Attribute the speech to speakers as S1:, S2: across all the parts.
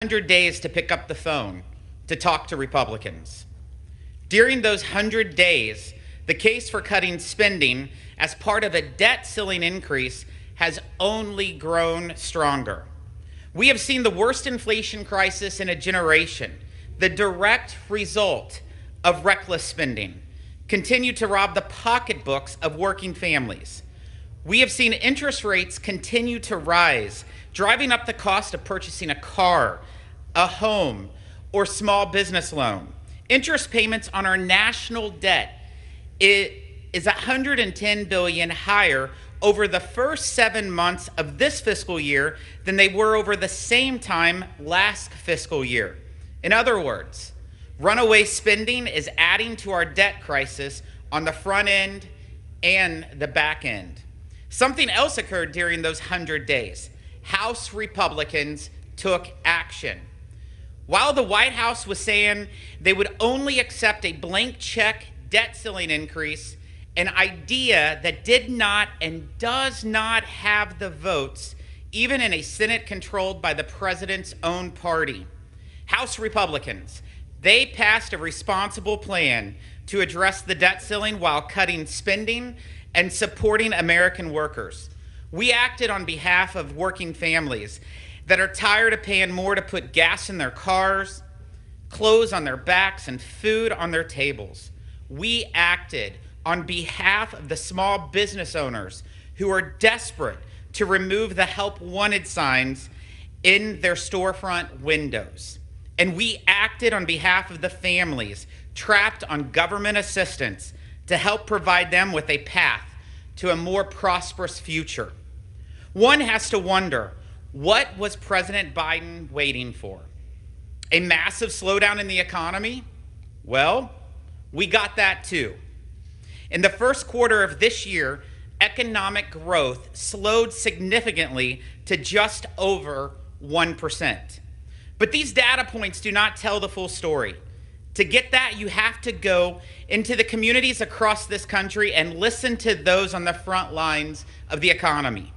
S1: 100 days to pick up the phone to talk to Republicans. During those 100 days, the case for cutting spending as part of a debt ceiling increase has only grown stronger. We have seen the worst inflation crisis in a generation, the direct result of reckless spending, continue to rob the pocketbooks of working families. We have seen interest rates continue to rise, driving up the cost of purchasing a car, a home, or small business loan. Interest payments on our national debt is $110 billion higher over the first 7 months of this fiscal year than they were over the same time last fiscal year. In other words, runaway spending is adding to our debt crisis on the front end and the back end. Something else occurred during those 100 days. House Republicans took action. While the White House was saying they would only accept a blank check debt ceiling increase, an idea that did not and does not have the votes, even in a Senate controlled by the president's own party. House Republicans, they passed a responsible plan to address the debt ceiling while cutting spending and supporting American workers. We acted on behalf of working families that are tired of paying more to put gas in their cars, clothes on their backs, and food on their tables. We acted on behalf of the small business owners who are desperate to remove the help wanted signs in their storefront windows. And we acted on behalf of the families trapped on government assistance to help provide them with a path to a more prosperous future. One has to wonder, what was President Biden waiting for? A massive slowdown in the economy? Well, we got that too. In the first quarter of this year, economic growth slowed significantly to just over 1%. But these data points do not tell the full story. To get that, you have to go into the communities across this country and listen to those on the front lines of the economy.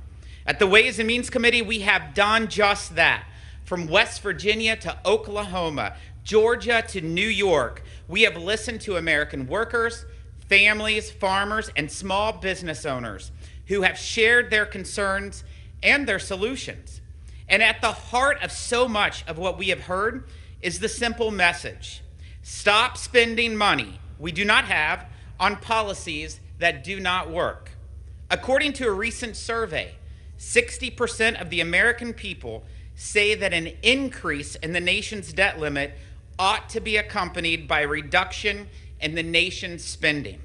S1: At the Ways and Means Committee, we have done just that. From West Virginia to Oklahoma, Georgia to New York, we have listened to American workers, families, farmers, and small business owners who have shared their concerns and their solutions. And at the heart of so much of what we have heard is the simple message: stop spending money we do not have on policies that do not work. According to a recent survey, 60% of the American people say that an increase in the nation's debt limit ought to be accompanied by a reduction in the nation's spending.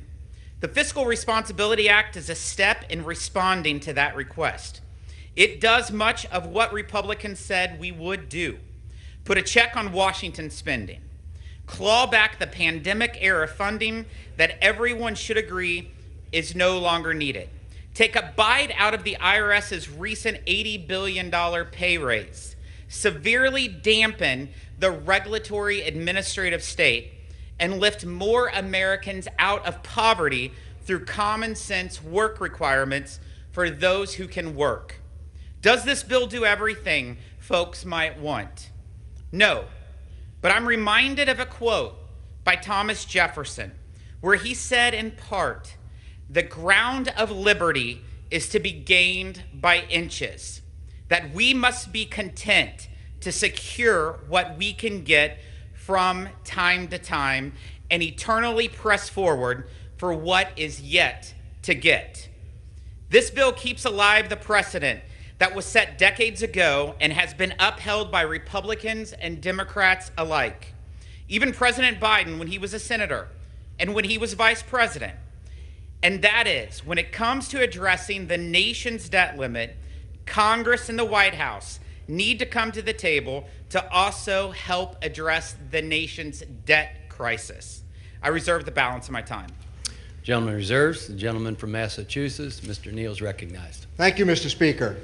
S1: The Fiscal Responsibility Act is a step in responding to that request. It does much of what Republicans said we would do: put a check on Washington spending, claw back the pandemic-era funding that everyone should agree is no longer needed, take a bite out of the IRS's recent $80 billion pay raise, severely dampen the regulatory administrative state, and lift more Americans out of poverty through common sense work requirements for those who can work. Does this bill do everything folks might want? No, but I'm reminded of a quote by Thomas Jefferson, where he said in part, "The ground of liberty is to be gained by inches," that we must be content to secure what we can get from time to time and eternally press forward for what is yet to get. This bill keeps alive the precedent that was set decades ago and has been upheld by Republicans and Democrats alike. Even President Biden, when he was a senator and when he was vice president. And that is, when it comes to addressing the nation's debt limit, Congress and the White House need to come to the table to also help address the nation's debt crisis. I reserve the balance of my time.
S2: Gentleman reserves. The gentleman from Massachusetts, Mr. Neal, is recognized.
S3: Thank you, Mr. Speaker.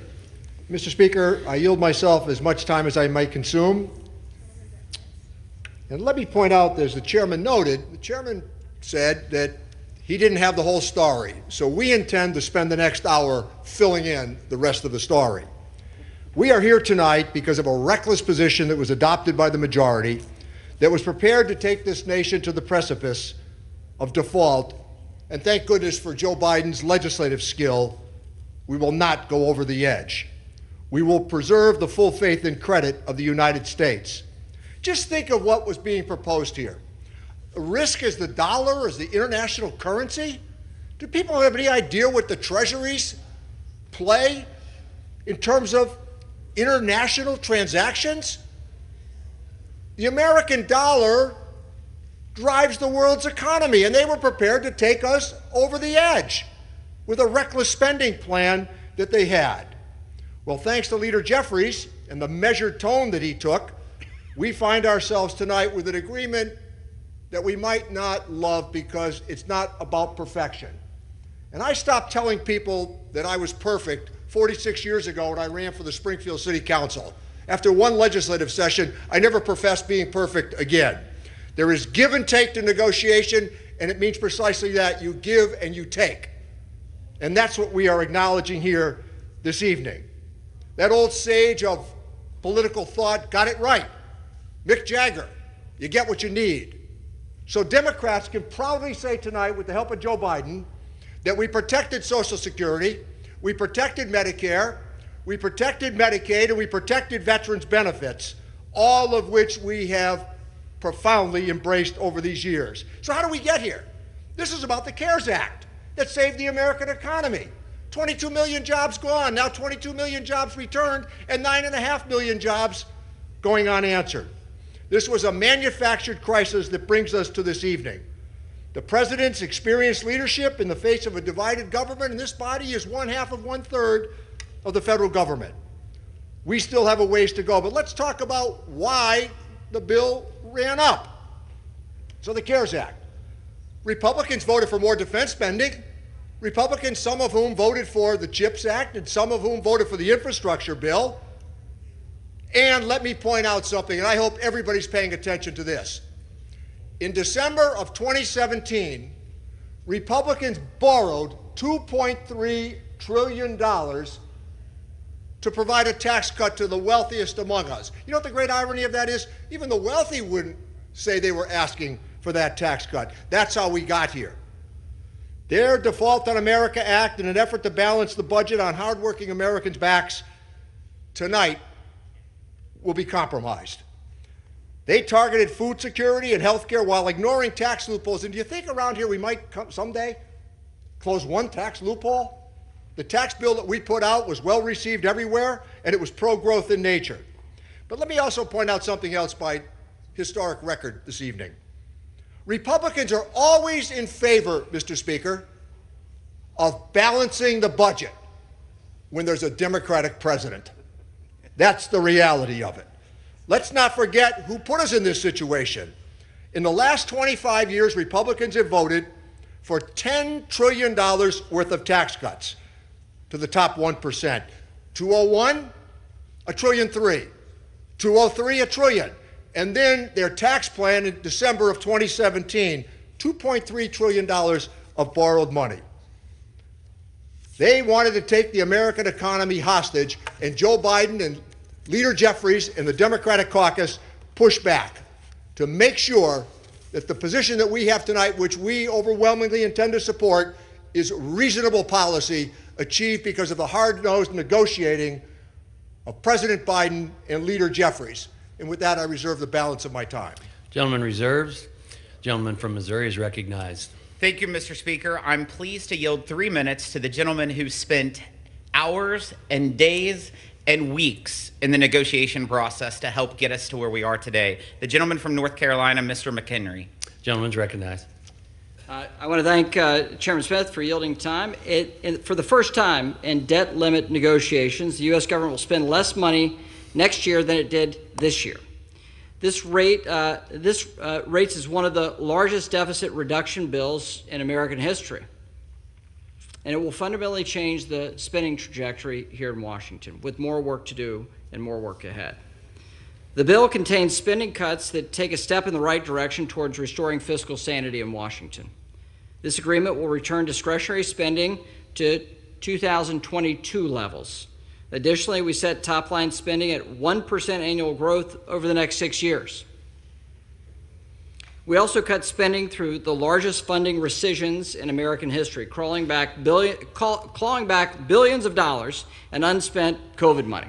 S3: Mr. Speaker, I yield myself as much time as I might consume. And let me point out, as the chairman noted, the chairman said that he didn't have the whole story. So we intend to spend the next hour filling in the rest of the story. We are here tonight because of a reckless position that was adopted by the majority that was prepared to take this nation to the precipice of default. And thank goodness for Joe Biden's legislative skill, we will not go over the edge. We will preserve the full faith and credit of the United States. Just think of what was being proposed here. Risk as the dollar, as the international currency? Do people have any idea what the treasuries play in terms of international transactions? The American dollar drives the world's economy, and they were prepared to take us over the edge with a reckless spending plan that they had. Well, thanks to Leader Jeffries and the measured tone that he took, we find ourselves tonight with an agreement that we might not love because it's not about perfection. And I stopped telling people that I was perfect 46 years ago when I ran for the Springfield City Council. After one legislative session, I never professed being perfect again. There is give and take to negotiation, and it means precisely that. You give and you take. And that's what we are acknowledging here this evening. That old sage of political thought got it right. Mick Jagger, you get what you need. So Democrats can proudly say tonight, with the help of Joe Biden, that we protected Social Security, we protected Medicare, we protected Medicaid, and we protected veterans' benefits, all of which we have profoundly embraced over these years. So how do we get here? This is about the CARES Act that saved the American economy. 22 million jobs gone, now 22 million jobs returned, and 9.5 million jobs going unanswered. This was a manufactured crisis that brings us to this evening. The president's experienced leadership in the face of a divided government in this body is 1/2 of 1/3 of the federal government. We still have a ways to go, but let's talk about why the bill ran up. So the CARES Act. Republicans voted for more defense spending. Republicans, some of whom voted for the CHIPS Act and some of whom voted for the infrastructure bill. And let me point out something, and I hope everybody's paying attention to this. In December of 2017, Republicans borrowed $2.3 trillion to provide a tax cut to the wealthiest among us. You know what the great irony of that is? Even the wealthy wouldn't say they were asking for that tax cut. That's how we got here. Their Default on America Act, in an effort to balance the budget on hardworking Americans' backs, tonight will be compromised. They targeted food security and health care while ignoring tax loopholes. And do you think around here we might someday close one tax loophole? The tax bill that we put out was well received everywhere, and it was pro-growth in nature. But let me also point out something else by historic record this evening. Republicans are always in favor, Mr. Speaker, of balancing the budget when there's a Democratic president. That's the reality of it. Let's not forget who put us in this situation. In the last 25 years, Republicans have voted for $10 trillion worth of tax cuts to the top 1%. 2001, $1.3 trillion. 2003, $1 trillion. And then their tax plan in December of 2017, $2.3 trillion of borrowed money. They wanted to take the American economy hostage, and Joe Biden and Leader Jeffries and the Democratic caucus pushed back to make sure that the position that we have tonight, which we overwhelmingly intend to support, is reasonable policy achieved because of the hard-nosed negotiating of President Biden and Leader Jeffries. And with that, I reserve the balance of my time.
S2: Gentleman reserves. Gentleman from Missouri is recognized.
S1: Thank you, Mr. Speaker. I'm pleased to yield 3 minutes to the gentleman who spent hours and days and weeks in the negotiation process to help get us to where we are today. The gentleman from North Carolina, Mr. McHenry.
S2: Gentleman's recognized.
S4: I want to thank Chairman Smith for yielding time. For the first time in debt limit negotiations, the U.S. government will spend less money next year than it did this year. This rates is one of the largest deficit reduction bills in American history. And it will fundamentally change the spending trajectory here in Washington, with more work to do and more work ahead. The bill contains spending cuts that take a step in the right direction towards restoring fiscal sanity in Washington. This agreement will return discretionary spending to 2022 levels. Additionally, we set top-line spending at 1% annual growth over the next 6 years. We also cut spending through the largest funding rescissions in American history, clawing back billions of dollars in unspent COVID money.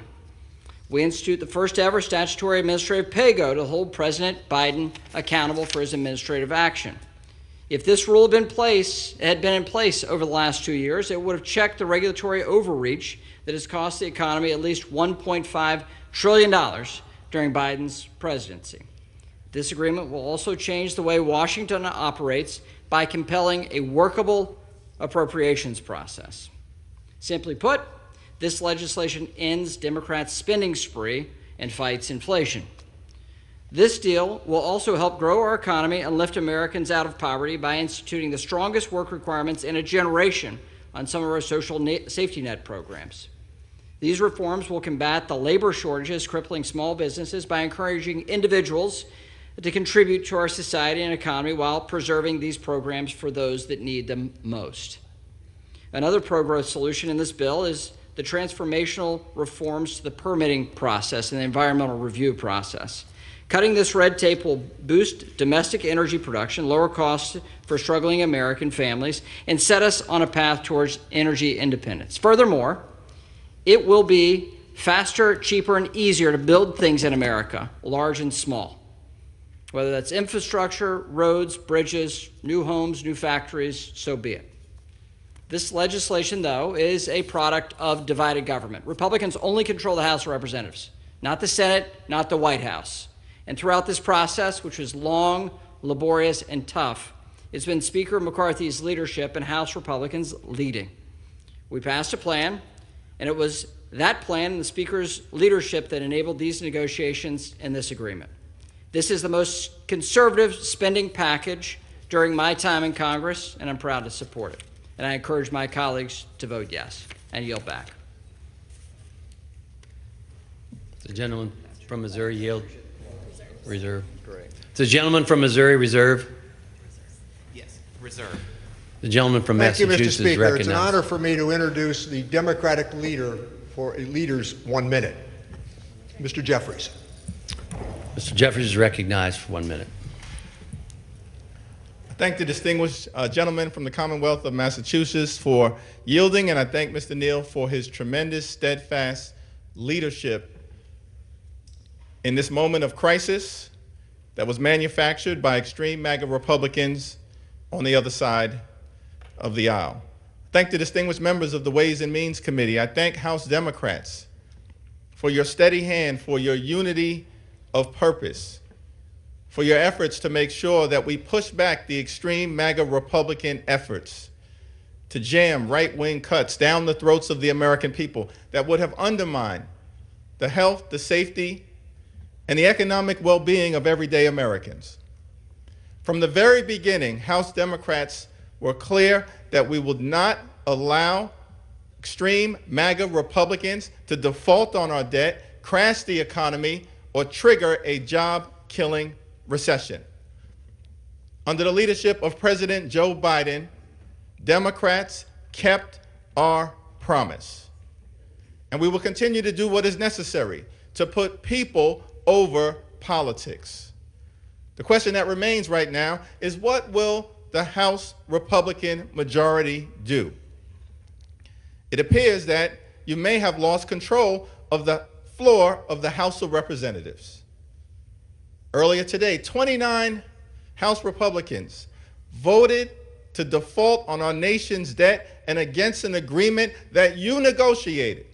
S4: We institute the first ever statutory administrative pay-go to hold President Biden accountable for his administrative action. If this rule had been in place over the last 2 years, it would have checked the regulatory overreach that has cost the economy at least $1.5 trillion during Biden's presidency. This agreement will also change the way Washington operates by compelling a workable appropriations process. Simply put, this legislation ends Democrats' spending spree and fights inflation. This deal will also help grow our economy and lift Americans out of poverty by instituting the strongest work requirements in a generation on some of our social safety net programs. These reforms will combat the labor shortages crippling small businesses by encouraging individuals to contribute to our society and economy while preserving these programs for those that need them most. Another pro-growth solution in this bill is the transformational reforms to the permitting process and the environmental review process. Cutting this red tape will boost domestic energy production, lower costs for struggling American families, and set us on a path towards energy independence. Furthermore, it will be faster, cheaper, and easier to build things in America, large and small. Whether that's infrastructure, roads, bridges, new homes, new factories, so be it. This legislation, though, is a product of divided government. Republicans only control the House of Representatives, not the Senate, not the White House. And throughout this process, which was long, laborious, and tough, it's been Speaker McCarthy's leadership and House Republicans leading. We passed a plan, and it was that plan and the Speaker's leadership that enabled these negotiations and this agreement. This is the most conservative spending package during my time in Congress, and I'm proud to support it. And I encourage my colleagues to vote yes and yield back.
S2: The gentleman from Missouri yield. Reserve. Great. The gentleman from Missouri reserve.
S1: Yes, reserve.
S2: The gentleman from
S3: Thank you, Mr.
S2: Massachusetts
S3: Speaker.
S2: recognized.
S3: It's an honor for me to introduce the Democratic leader for a leader's 1 minute, Mr. Jeffries.
S2: Mr. Jeffries is recognized for 1 minute.
S5: I thank the distinguished gentleman from the Commonwealth of Massachusetts for yielding, and I thank Mr. Neal for his tremendous, steadfast leadership in this moment of crisis that was manufactured by extreme MAGA Republicans on the other side of the aisle. I thank the distinguished members of the Ways and Means Committee. I thank House Democrats for your steady hand, for your unity of purpose, for your efforts to make sure that we push back the extreme MAGA Republican efforts to jam right-wing cuts down the throats of the American people that would have undermined the health, the safety, and the economic well-being of everyday Americans. From the very beginning, House Democrats were clear that we would not allow extreme MAGA Republicans to default on our debt, crash the economy, or trigger a job-killing recession. Under the leadership of President Joe Biden, Democrats kept our promise. And we will continue to do what is necessary to put people over politics. The question that remains right now is, what will the House Republican majority do? It appears that you may have lost control of the floor of the House of Representatives. Earlier today, 29 House Republicans voted to default on our nation's debt and against an agreement that you negotiated.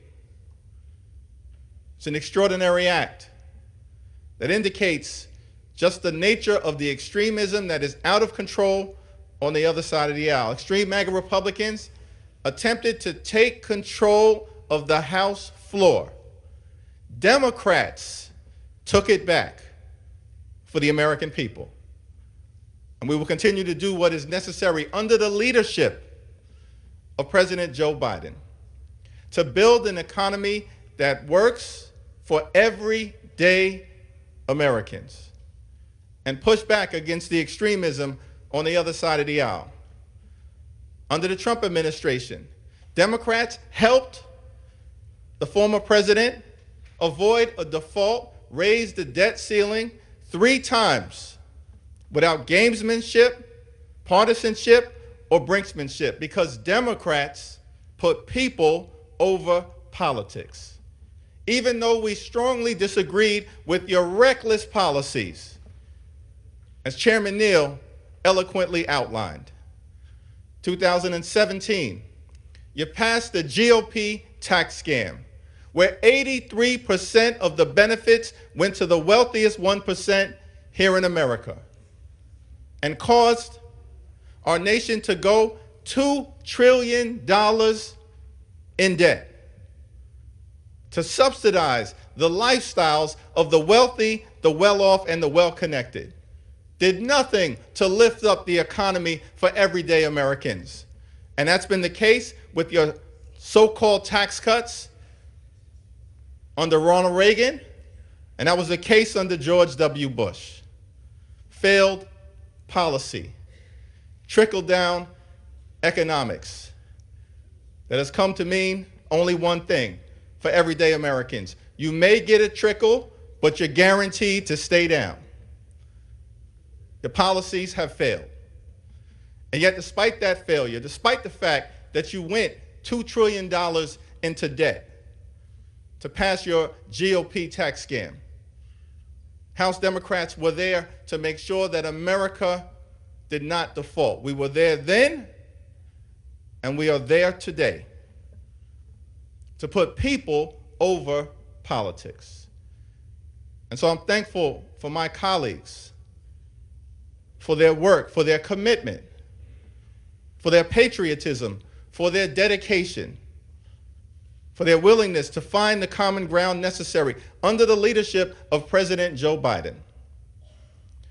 S5: It's an extraordinary act that indicates just the nature of the extremism that is out of control on the other side of the aisle. Extreme MAGA Republicans attempted to take control of the House floor. Democrats took it back for the American people. And we will continue to do what is necessary under the leadership of President Joe Biden to build an economy that works for everyday Americans and push back against the extremism on the other side of the aisle. Under the Trump administration, Democrats helped the former president, avoid a default, raise the debt ceiling 3 times without gamesmanship, partisanship, or brinksmanship, because Democrats put people over politics. Even though we strongly disagreed with your reckless policies, as Chairman Neal eloquently outlined. 2017, you passed the GOP tax scam, where 83% of the benefits went to the wealthiest 1% here in America, and caused our nation to go $2 trillion in debt to subsidize the lifestyles of the wealthy, the well-off, and the well-connected. Did nothing to lift up the economy for everyday Americans. And that's been the case with your so-called tax cuts under Ronald Reagan, and that was the case under George W. Bush. Failed policy, trickle-down economics that has come to mean only one thing for everyday Americans. You may get a trickle, but you're guaranteed to stay down. The policies have failed. And yet, despite that failure, despite the fact that you went $2 trillion into debt to pass your GOP tax scam, House Democrats were there to make sure that America did not default. We were there then, and we are there today to put people over politics. And so I'm thankful for my colleagues, for their work, for their commitment, for their patriotism, for their dedication, for their willingness to find the common ground necessary under the leadership of President Joe Biden,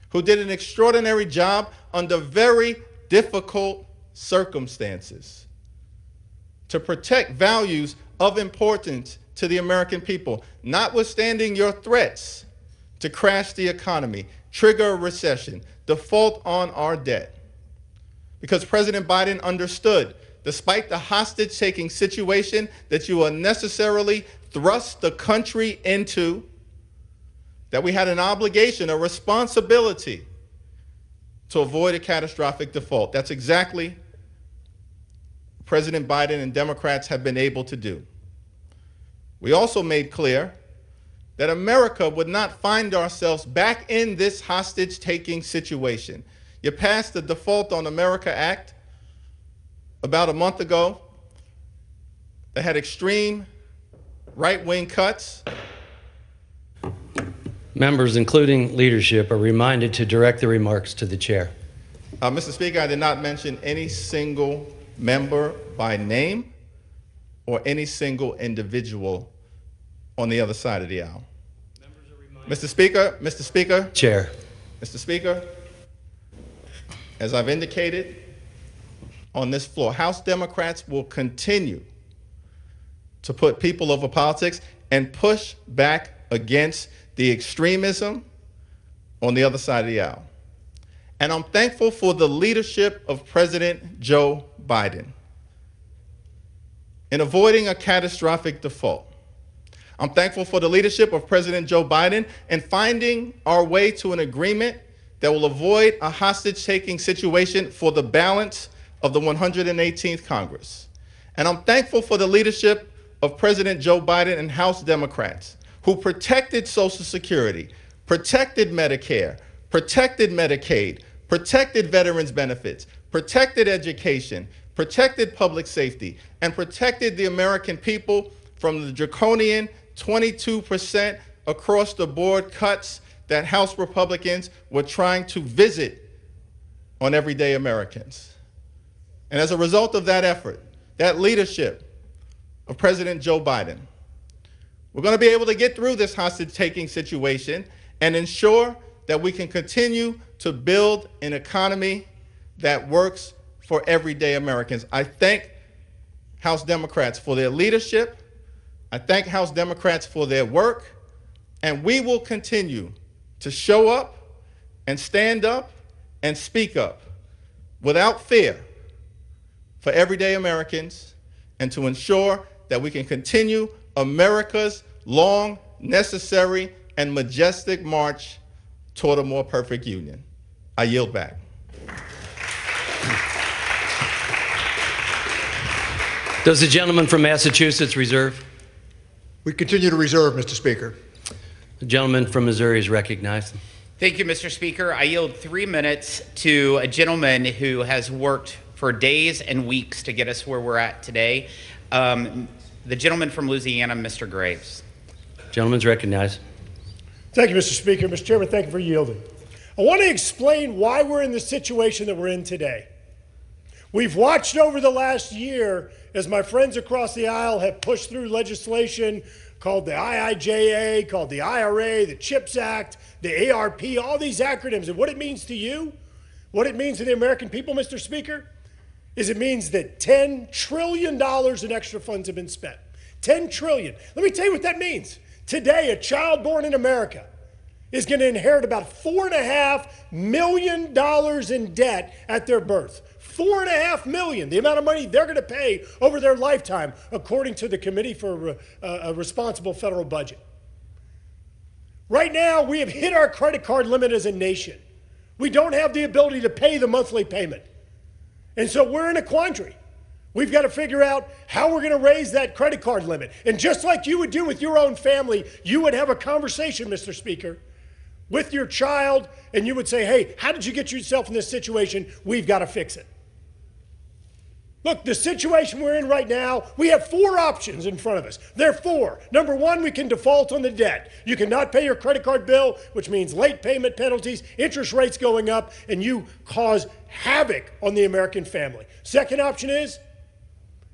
S5: who did an extraordinary job under very difficult circumstances to protect values of importance to the American people, notwithstanding your threats to crash the economy, trigger a recession, default on our debt. Because President Biden understood, despite the hostage-taking situation that you unnecessarily thrust the country into, that we had an obligation, a responsibility to avoid a catastrophic default. That's exactly what President Biden and Democrats have been able to do. We also made clear that America would not find ourselves back in this hostage-taking situation. You passed the Default on America Act about a month ago that had extreme right-wing cuts.
S2: Members, including leadership, are reminded to direct the remarks to the chair.
S5: Mr. Speaker, I did not mention any single member by name or any single individual on the other side of the aisle. Mr. Speaker,
S2: Chair.
S5: Mr. Speaker, as I've indicated on this floor, House Democrats will continue to put people over politics and push back against the extremism on the other side of the aisle. And I'm thankful for the leadership of President Joe Biden in avoiding a catastrophic default. I'm thankful for the leadership of President Joe Biden in finding our way to an agreement that will avoid a hostage-taking situation for the balance of the 118th Congress. And I'm thankful for the leadership of President Joe Biden and House Democrats, who protected Social Security, protected Medicare, protected Medicaid, protected veterans benefits, protected education, protected public safety, and protected the American people from the draconian 22% across the board cuts that House Republicans were trying to visit on everyday Americans. And as a result of that effort, that leadership of President Joe Biden, we're going to be able to get through this hostage-taking situation and ensure that we can continue to build an economy that works for everyday Americans. I thank House Democrats for their leadership. I thank House Democrats for their work, and we will continue to show up and stand up and speak up without fear for everyday Americans and to ensure that we can continue America's long, necessary, and majestic march toward a more perfect union. I yield back.
S2: Does the gentleman from Massachusetts reserve?
S3: We continue to reserve, Mr. Speaker.
S2: The gentleman from Missouri is recognized.
S1: Thank you, Mr. Speaker. I yield 3 minutes to a gentleman who has worked for days and weeks to get us where we're at today. The gentleman from Louisiana, Mr. Graves.
S2: Gentleman's recognized.
S6: Thank you, Mr. Speaker. Mr. Chairman, thank you for yielding. I want to explain why we're in the situation that we're in today. We've watched over the last year as my friends across the aisle have pushed through legislation called the IIJA, called the IRA, the CHIPS Act, the ARP, all these acronyms. And what it means to you, what it means to the American people, Mr. Speaker, is it means that $10 trillion in extra funds have been spent. $10 trillion. Let me tell you what that means. Today, a child born in America is going to inherit about $4.5 million in debt at their birth. $4.5 million, the amount of money they're going to pay over their lifetime, according to the Committee for a Responsible Federal Budget. Right now, we have hit our credit card limit as a nation. We don't have the ability to pay the monthly payment. And so we're in a quandary. We've got to figure out how we're going to raise that credit card limit. And just like you would do with your own family, you would have a conversation, Mr. Speaker, with your child, and you would say, hey, how did you get yourself in this situation? We've got to fix it. Look, the situation we're in right now, we have 4 options in front of us. There are 4. Number 1, we can default on the debt. You cannot pay your credit card bill, which means late payment penalties, interest rates going up, and you cause havoc on the American family. Second option is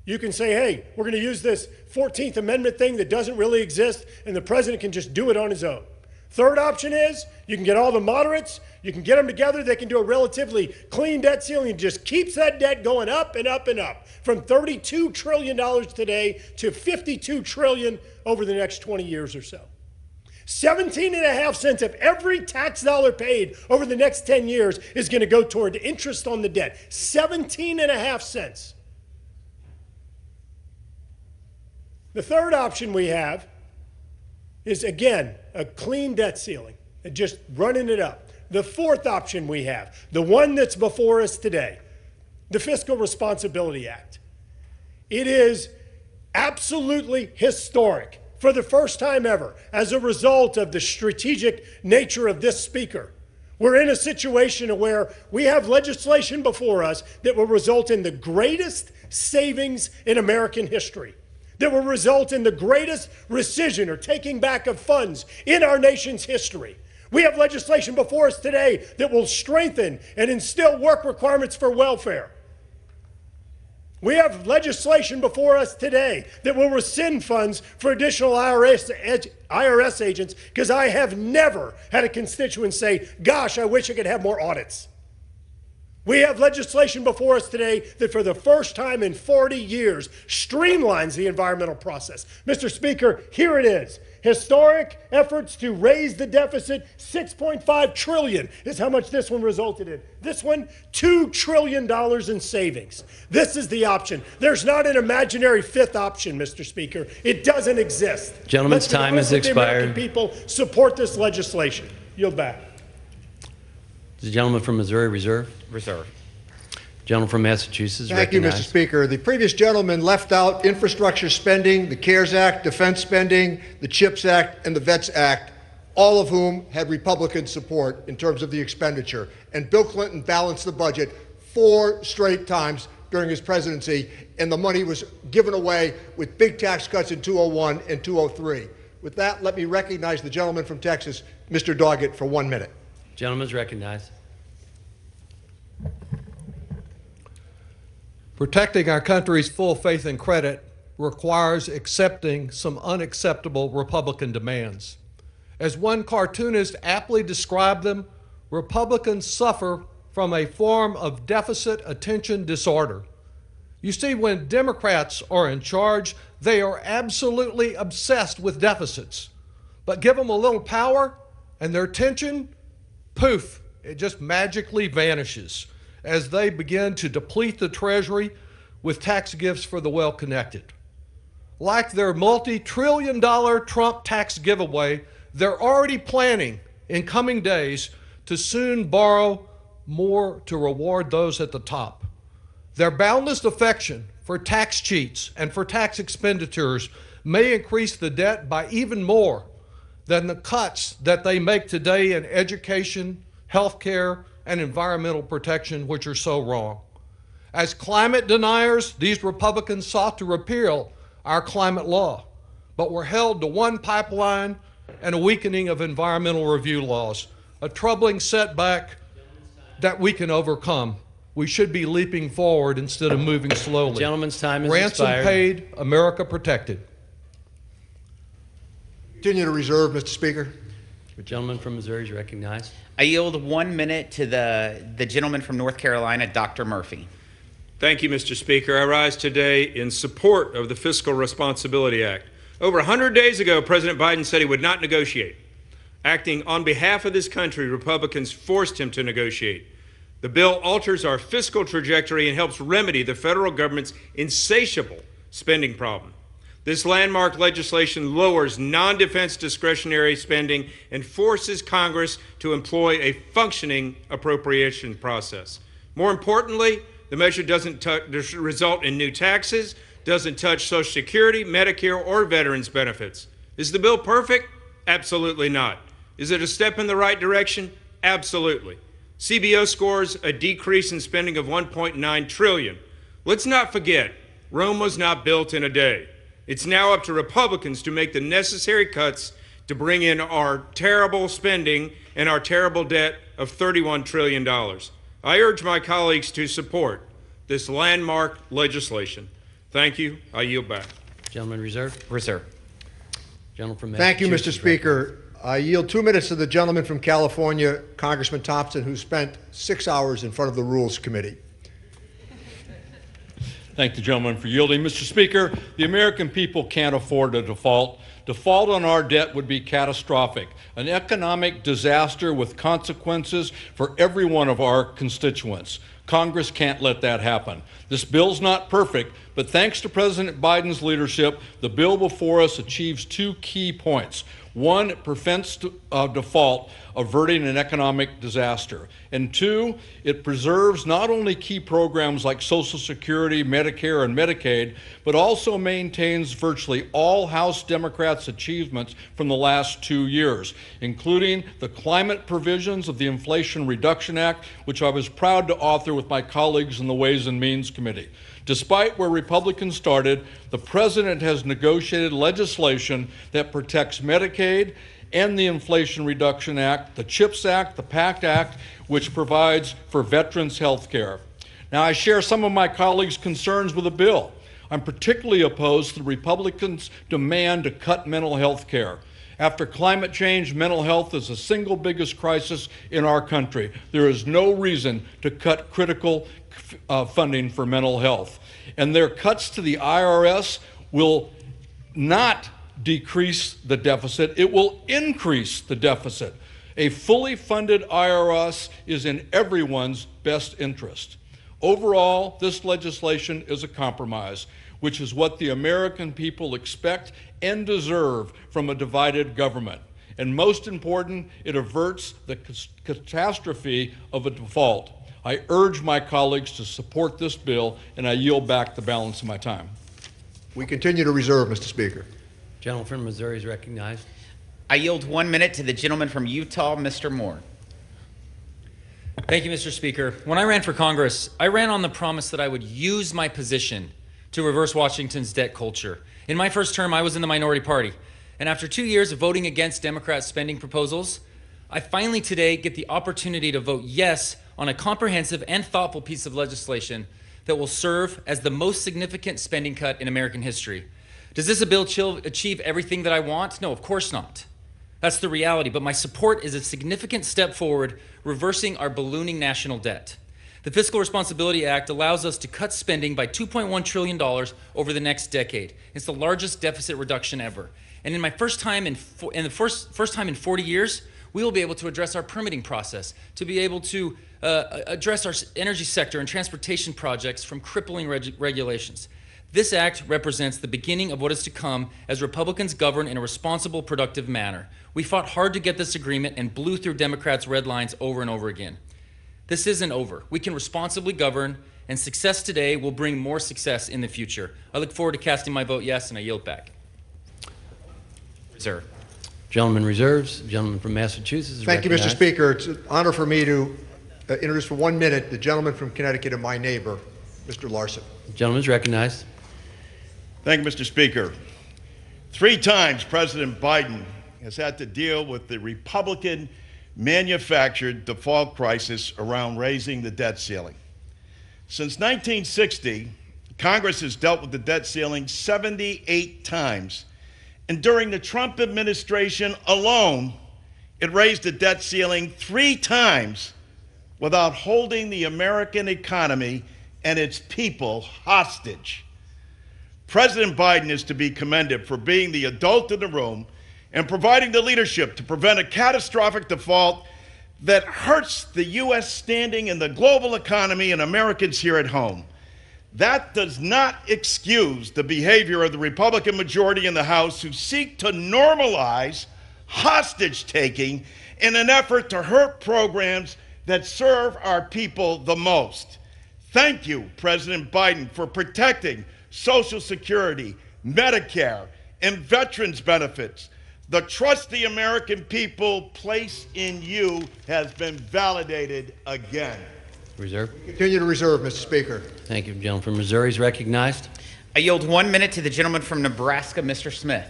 S6: you can say, hey, we're going to use this 14th Amendment thing that doesn't really exist, and the president can just do it on his own. Third option is you can get all the moderates, you can get them together, they can do a relatively clean debt ceiling and just keeps that debt going up and up and up from $32 trillion today to $52 trillion over the next 20 years or so. 17.5 cents of every tax dollar paid over the next 10 years is going to go toward interest on the debt. 17.5 cents. The third option we have is, again, a clean debt ceiling and just running it up. The fourth option we have, the one that's before us today, the Fiscal Responsibility Act. It is absolutely historic for the first time ever as a result of the strategic nature of this speaker. We're in a situation where we have legislation before us that will result in the greatest savings in American history, that will result in the greatest rescission or taking back of funds in our nation's history. We have legislation before us today that will strengthen and instill work requirements for welfare. We have legislation before us today that will rescind funds for additional IRS agents, because I have never had a constituent say, gosh, I wish I could have more audits. We have legislation before us today that for the first time in 40 years streamlines the environmental process. Mr. Speaker, here it is. Historic efforts to raise the deficit. $6.5 trillion is how much this one resulted in. This one, $2 trillion in savings. This is the option. There's not an imaginary fifth option, Mr. Speaker. It doesn't exist.
S2: Gentleman's time has expired.
S6: The American people support this legislation. Yield back.
S2: The gentleman from Missouri reserve.
S1: Reserve.
S2: Gentleman from Massachusetts.
S3: Thank you, Mr. Speaker. The previous gentleman left out infrastructure spending, the CARES Act, defense spending, the CHIPS Act, and the VETS Act, all of whom had Republican support in terms of the expenditure. And Bill Clinton balanced the budget 4 straight times during his presidency, and the money was given away with big tax cuts in 2001 and 2003. With that, let me recognize the gentleman from Texas, Mr. Doggett, for 1 minute.
S2: Gentleman's recognized.
S7: Protecting our country's full faith and credit requires accepting some unacceptable Republican demands. As one cartoonist aptly described them, Republicans suffer from a form of deficit attention disorder. You see, when Democrats are in charge, they are absolutely obsessed with deficits. But give them a little power and their attention, poof, it just magically vanishes as they begin to deplete the Treasury with tax gifts for the well-connected. like their multi-trillion-dollar Trump tax giveaway, they're already planning in coming days to soon borrow more to reward those at the top. Their boundless affection for tax cheats and for tax expenditures may increase the debt by even more than the cuts that they make today in education, health care, and environmental protection, which are so wrong. As climate deniers, these Republicans sought to repeal our climate law, but were held to one pipeline and a weakening of environmental review laws, a troubling setback that we can overcome. We should be leaping forward instead of moving slowly.
S2: Gentleman's time is
S7: Ransom
S2: expired.
S7: paid, America protected.
S3: Continue to reserve, Mr. Speaker.
S2: The gentleman from Missouri is recognized.
S1: I yield 1 minute to the gentleman from North Carolina, Dr. Murphy.
S8: Thank you, Mr. Speaker. I rise today in support of the Fiscal Responsibility Act. Over 100 days ago, President Biden said he would not negotiate. Acting on behalf of this country, Republicans forced him to negotiate. The bill alters our fiscal trajectory and helps remedy the federal government's insatiable spending problem. This landmark legislation lowers non-defense discretionary spending and forces Congress to employ a functioning appropriation process. More importantly, the measure doesn't result in new taxes, doesn't touch Social Security, Medicare, or veterans benefits. Is the bill perfect? Absolutely not. Is it a step in the right direction? Absolutely. CBO scores a decrease in spending of $1.9 trillion. Let's not forget, Rome was not built in a day. It's now up to Republicans to make the necessary cuts to bring in our terrible spending and our terrible debt of $31 trillion. I urge my colleagues to support this landmark legislation. Thank you. I yield back.
S2: Gentleman reserved.
S1: Reserve.
S2: Gentleman from
S3: Thank you, Mr.
S2: Massachusetts.
S3: Speaker. I yield 2 minutes to the gentleman from California, Congressman Thompson, who spent 6 hours in front of the Rules Committee.
S9: Thank the gentleman for yielding. Mr. Speaker, the American people can't afford a default. Default on our debt would be catastrophic, an economic disaster with consequences for every one of our constituents. Congress can't let that happen. This bill's not perfect, but thanks to President Biden's leadership, the bill before us achieves 2 key points. One, it prevents default, averting an economic disaster. And 2, it preserves not only key programs like Social Security, Medicare, and Medicaid, but also maintains virtually all House Democrats' achievements from the last 2 years, including the climate provisions of the Inflation Reduction Act, which I was proud to author with my colleagues in the Ways and Means Committee. Despite where Republicans started, the President has negotiated legislation that protects Medicaid and the Inflation Reduction Act, the CHIPS Act, the PACT Act, which provides for veterans' health care. Now, I share some of my colleagues' concerns with the bill. I'm particularly opposed to the Republicans' demand to cut mental health care. After climate change, mental health is the single biggest crisis in our country. There is no reason to cut critical funding for mental health. And their cuts to the IRS will not decrease the deficit, it will increase the deficit. A fully funded IRS is in everyone's best interest. Overall, this legislation is a compromise, which is what the American people expect and deserve from a divided government. And most important, it averts the catastrophe of a default. I urge my colleagues to support this bill, and I yield back the balance of my time.
S3: We continue to reserve, Mr. Speaker.
S2: Gentleman from Missouri is recognized.
S1: I yield 1 minute to the gentleman from Utah, Mr. Moore.
S10: Thank you, Mr. Speaker. When I ran for Congress, I ran on the promise that I would use my position to reverse Washington's debt culture. In my first term, I was in the minority party. And after 2 years of voting against Democrat spending proposals, I finally today get the opportunity to vote yes on a comprehensive and thoughtful piece of legislation that will serve as the most significant spending cut in American history. Does this bill achieve everything that I want? No, of course not. That's the reality, but my support is a significant step forward, reversing our ballooning national debt. The Fiscal Responsibility Act allows us to cut spending by $2.1 trillion over the next decade. It's the largest deficit reduction ever. And in my first time in 40 years, we will be able to address our permitting process, to be able to address our energy sector and transportation projects from crippling regulations. This act represents the beginning of what is to come as Republicans govern in a responsible, productive manner. We fought hard to get this agreement and blew through Democrats' red lines over and over again. This isn't over. We can responsibly govern, and success today will bring more success in the future. I look forward to casting my vote yes, and I yield back. Reserve.
S2: Gentleman reserves. Gentleman from Massachusetts is
S3: Thank you, Mr.
S2: recognized.
S3: Speaker. It's an honor for me to introduce for 1 minute the gentleman from Connecticut and my neighbor, Mr. Larson.
S2: Gentleman is recognized.
S11: Thank you, Mr. Speaker. 3 times President Biden has had to deal with the Republican manufactured default crisis around raising the debt ceiling. Since 1960, Congress has dealt with the debt ceiling 78 times. And during the Trump administration alone, it raised the debt ceiling 3 times without holding the American economy and its people hostage. President Biden is to be commended for being the adult in the room and providing the leadership to prevent a catastrophic default that hurts the U.S. standing in the global economy and Americans here at home. That does not excuse the behavior of the Republican majority in the House who seek to normalize hostage-taking in an effort to hurt programs that serve our people the most. Thank you, President Biden, for protecting Social Security, Medicare, and veterans benefits. The trust the American people place in you has been validated again.
S2: Reserve.
S3: Continue to reserve, Mr. Speaker.
S2: Thank you. Gentleman from Missouri is recognized.
S1: I yield 1 minute to the gentleman from Nebraska, Mr. Smith.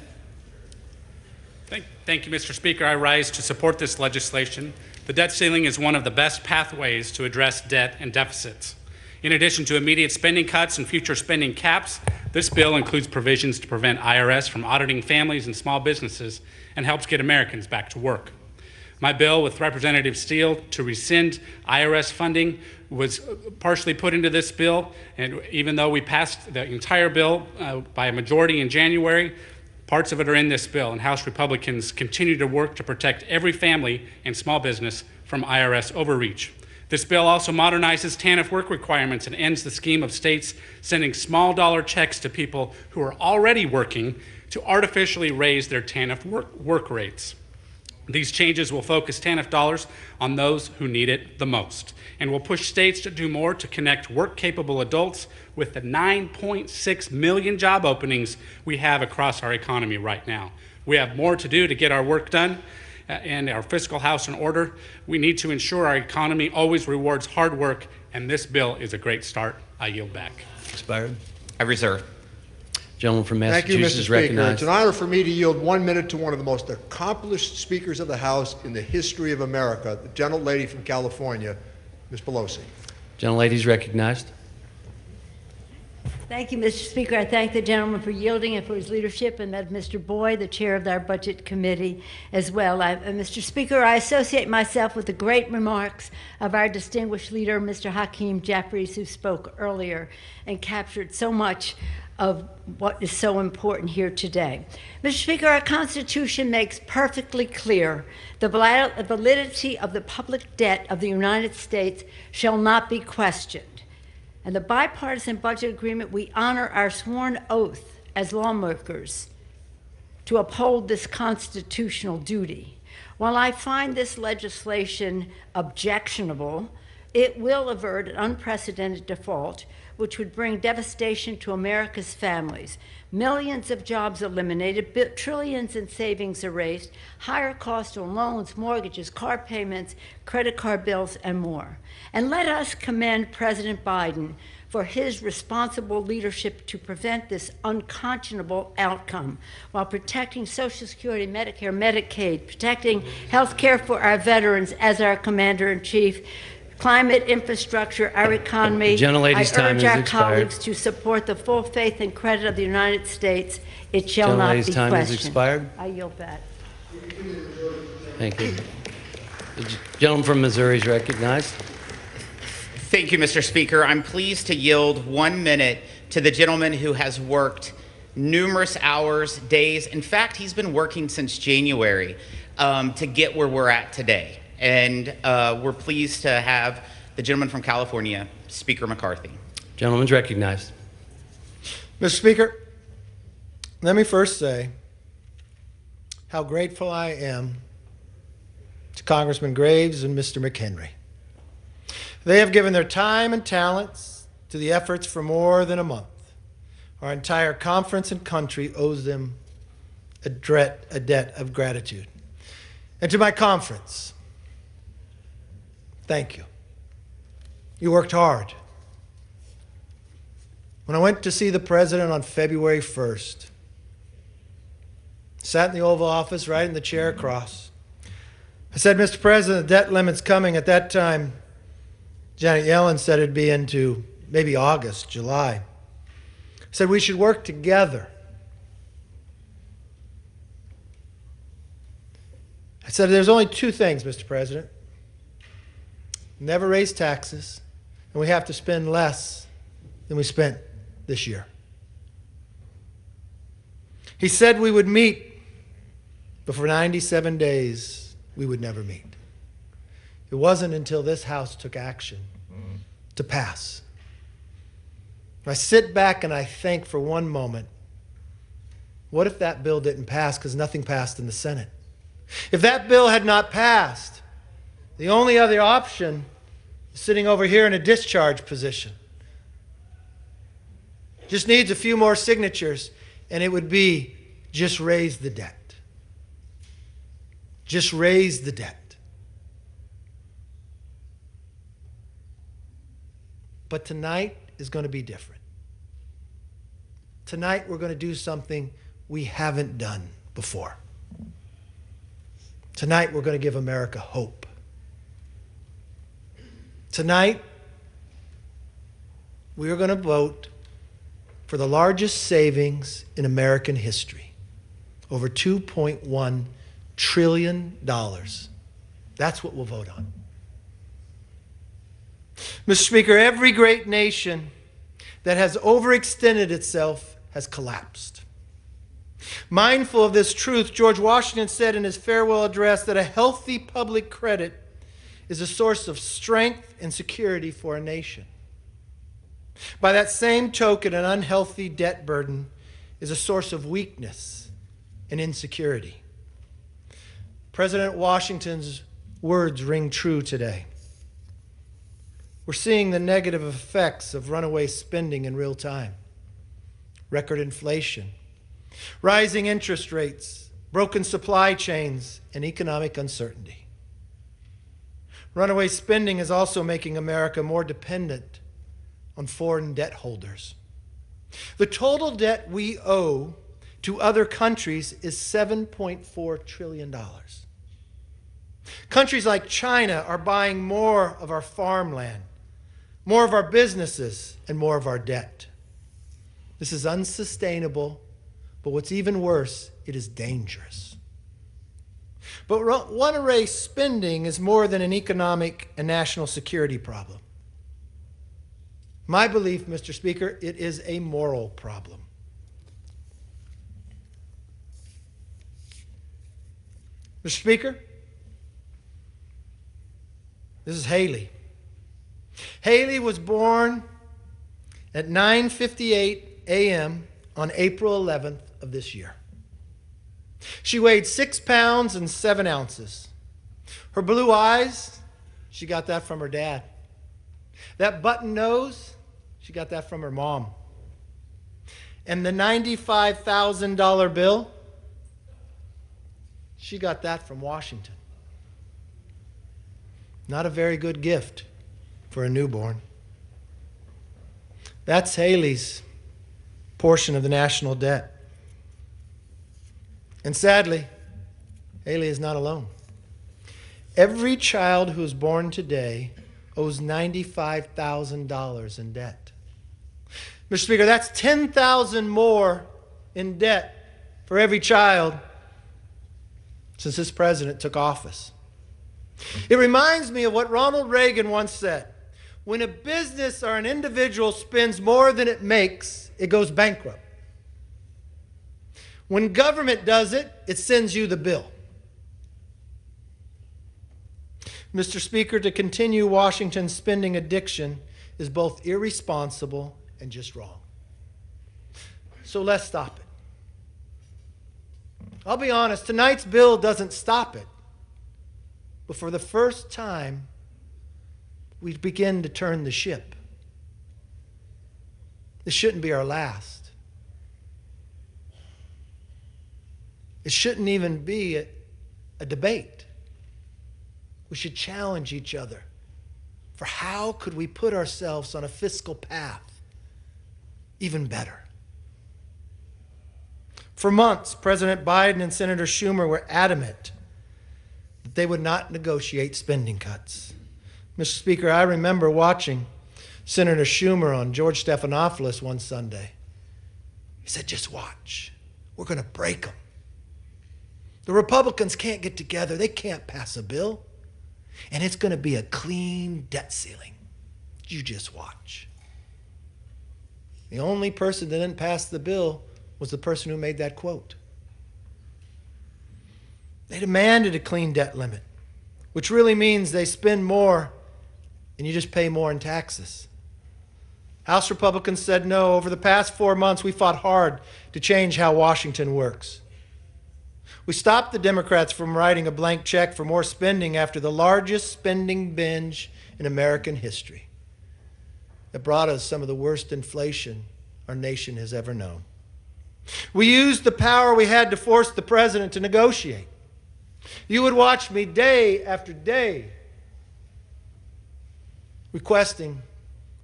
S12: Thank you, Mr. Speaker. I rise to support this legislation. The debt ceiling is one of the best pathways to address debt and deficits. In addition to immediate spending cuts and future spending caps, this bill includes provisions to prevent IRS from auditing families and small businesses and helps get Americans back to work. My bill with Representative Steele to rescind IRS funding was partially put into this bill, and even though we passed the entire bill by a majority in January, parts of it are in this bill, and House Republicans continue to work to protect every family and small business from IRS overreach. This bill also modernizes TANF work requirements and ends the scheme of states sending small dollar checks to people who are already working to artificially raise their TANF work rates. These changes will focus TANF dollars on those who need it the most and will push states to do more to connect work-capable adults with the 9.6 million job openings we have across our economy right now. We have more to do to get our work done and our fiscal house in order. We need to ensure our economy always rewards hard work, and this bill is a great start. I yield back.
S2: Expired.
S1: I reserve.
S2: Gentleman from
S3: Thank you,
S2: Massachusetts
S3: Mr.
S2: is
S3: Speaker.
S2: recognized.
S3: It's an honor for me to yield 1 minute to one of the most accomplished speakers of the House in the history of America, the gentlelady from California, Ms. Pelosi.
S2: Gentlelady is recognized.
S13: Thank you, Mr. Speaker. I thank the gentleman for yielding and for his leadership, and that Mr. Boyd, the chair of our Budget Committee, as well. Mr. Speaker, I associate myself with the great remarks of our distinguished leader, Mr. Hakeem Jeffries, who spoke earlier and captured so much of what is so important here today. Mr. Speaker, our Constitution makes perfectly clear the validity of the public debt of the United States shall not be questioned. And the bipartisan budget agreement, we honor our sworn oath as lawmakers to uphold this constitutional duty. While I find this legislation objectionable, it will avert an unprecedented default, which would bring devastation to America's families. Millions of jobs eliminated, trillions in savings erased, higher costs on loans, mortgages, car payments, credit card bills, and more. And let us commend President Biden for his responsible leadership to prevent this unconscionable outcome while protecting Social Security, Medicare, Medicaid, protecting health care for our veterans as our Commander-in-Chief, climate, infrastructure, our economy.
S2: Gentlelady's time
S13: I urge
S2: has
S13: our
S2: expired.
S13: colleagues to support the full faith and credit of the United States. It shall not be
S2: Gentlelady's time has
S13: questioned.
S2: expired.
S13: I yield back.
S2: Thank you. The gentleman from Missouri is recognized.
S1: Thank you, Mr. Speaker. I'm pleased to yield 1 minute to the gentleman who has worked numerous hours, days. In fact, he's been working since January to get where we're at today. And we're pleased to have the gentleman from California, Speaker McCarthy.
S2: Gentleman's recognized.
S14: Mr. Speaker, let me first say how grateful I am to Congressman Graves and Mr. McHenry. They have given their time and talents to the efforts for more than a month. Our entire conference and country owes them a debt of gratitude. And to my conference, thank you. You worked hard. When I went to see the president on February 1st, sat in the Oval Office right in the chair across, I said, Mr. President, the debt limit's coming. At that time, Janet Yellen said it'd be into maybe August, July. I said we should work together. I said there's only two things, Mr. President. Never raise taxes, and we have to spend less than we spent this year. He said we would meet, but for 97 days, we would never meet. It wasn't until this House took action to pass. I sit back and I think for one moment, what if that bill didn't pass because nothing passed in the Senate? If that bill had not passed, the only other option is sitting over here in a discharge position. Just needs a few more signatures, and it would be just raise the debt. Just raise the debt. But tonight is going to be different. Tonight we're going to do something we haven't done before. Tonight we're going to give America hope. Tonight we are going to vote for the largest savings in American history, over $2.1 trillion. That's what we'll vote on. Mr. Speaker, every great nation that has overextended itself has collapsed. Mindful of this truth, George Washington said in his farewell address that a healthy public credit is a source of strength and security for a nation. By that same token, an unhealthy debt burden is a source of weakness and insecurity. President Washington's words ring true today. We're seeing the negative effects of runaway spending in real time. Record inflation, rising interest rates, broken supply chains, and economic uncertainty. Runaway spending is also making America more dependent on foreign debt holders. The total debt we owe to other countries is $7.4 trillion. Countries like China are buying more of our farmland, more of our businesses, and more of our debt. This is unsustainable, but what's even worse, it is dangerous. But runaway spending is more than an economic and national security problem. My belief, Mr. Speaker, it is a moral problem. Mr. Speaker, this is Haley. Haley was born at 9:58 a.m. on April 11th of this year. She weighed 6 pounds and 7 ounces. Her blue eyes, she got that from her dad. That button nose, she got that from her mom. And the $95,000 bill, she got that from Washington. Not a very good gift for a newborn. That's Haley's portion of the national debt. And sadly, Haley is not alone. Every child who is born today owes $95,000 in debt. Mr. Speaker, that's $10,000 more in debt for every child since this president took office. It reminds me of what Ronald Reagan once said. When a business or an individual spends more than it makes, it goes bankrupt. When government does it, it sends you the bill. Mr. Speaker, to continue Washington's spending addiction is both irresponsible and just wrong. So let's stop it. I'll be honest, tonight's bill doesn't stop it. But for the first time, we begin to turn the ship. This shouldn't be our last. It shouldn't even be a debate. We should challenge each other for how could we put ourselves on a fiscal path even better. For months, President Biden and Senator Schumer were adamant that they would not negotiate spending cuts. Mr. Speaker, I remember watching Senator Schumer on George Stephanopoulos one Sunday. He said, just watch. We're going to break them. The Republicans can't get together. They can't pass a bill. And it's going to be a clean debt ceiling. You just watch. The only person that didn't pass the bill was the person who made that quote. They demanded a clean debt limit, which really means they spend more and you just pay more in taxes. House Republicans said no. Over the past 4 months, we fought hard to change how Washington works. We stopped the Democrats from writing a blank check for more spending after the largest spending binge in American history. It brought us some of the worst inflation our nation has ever known. We used the power we had to force the president to negotiate. You would watch me day after day requesting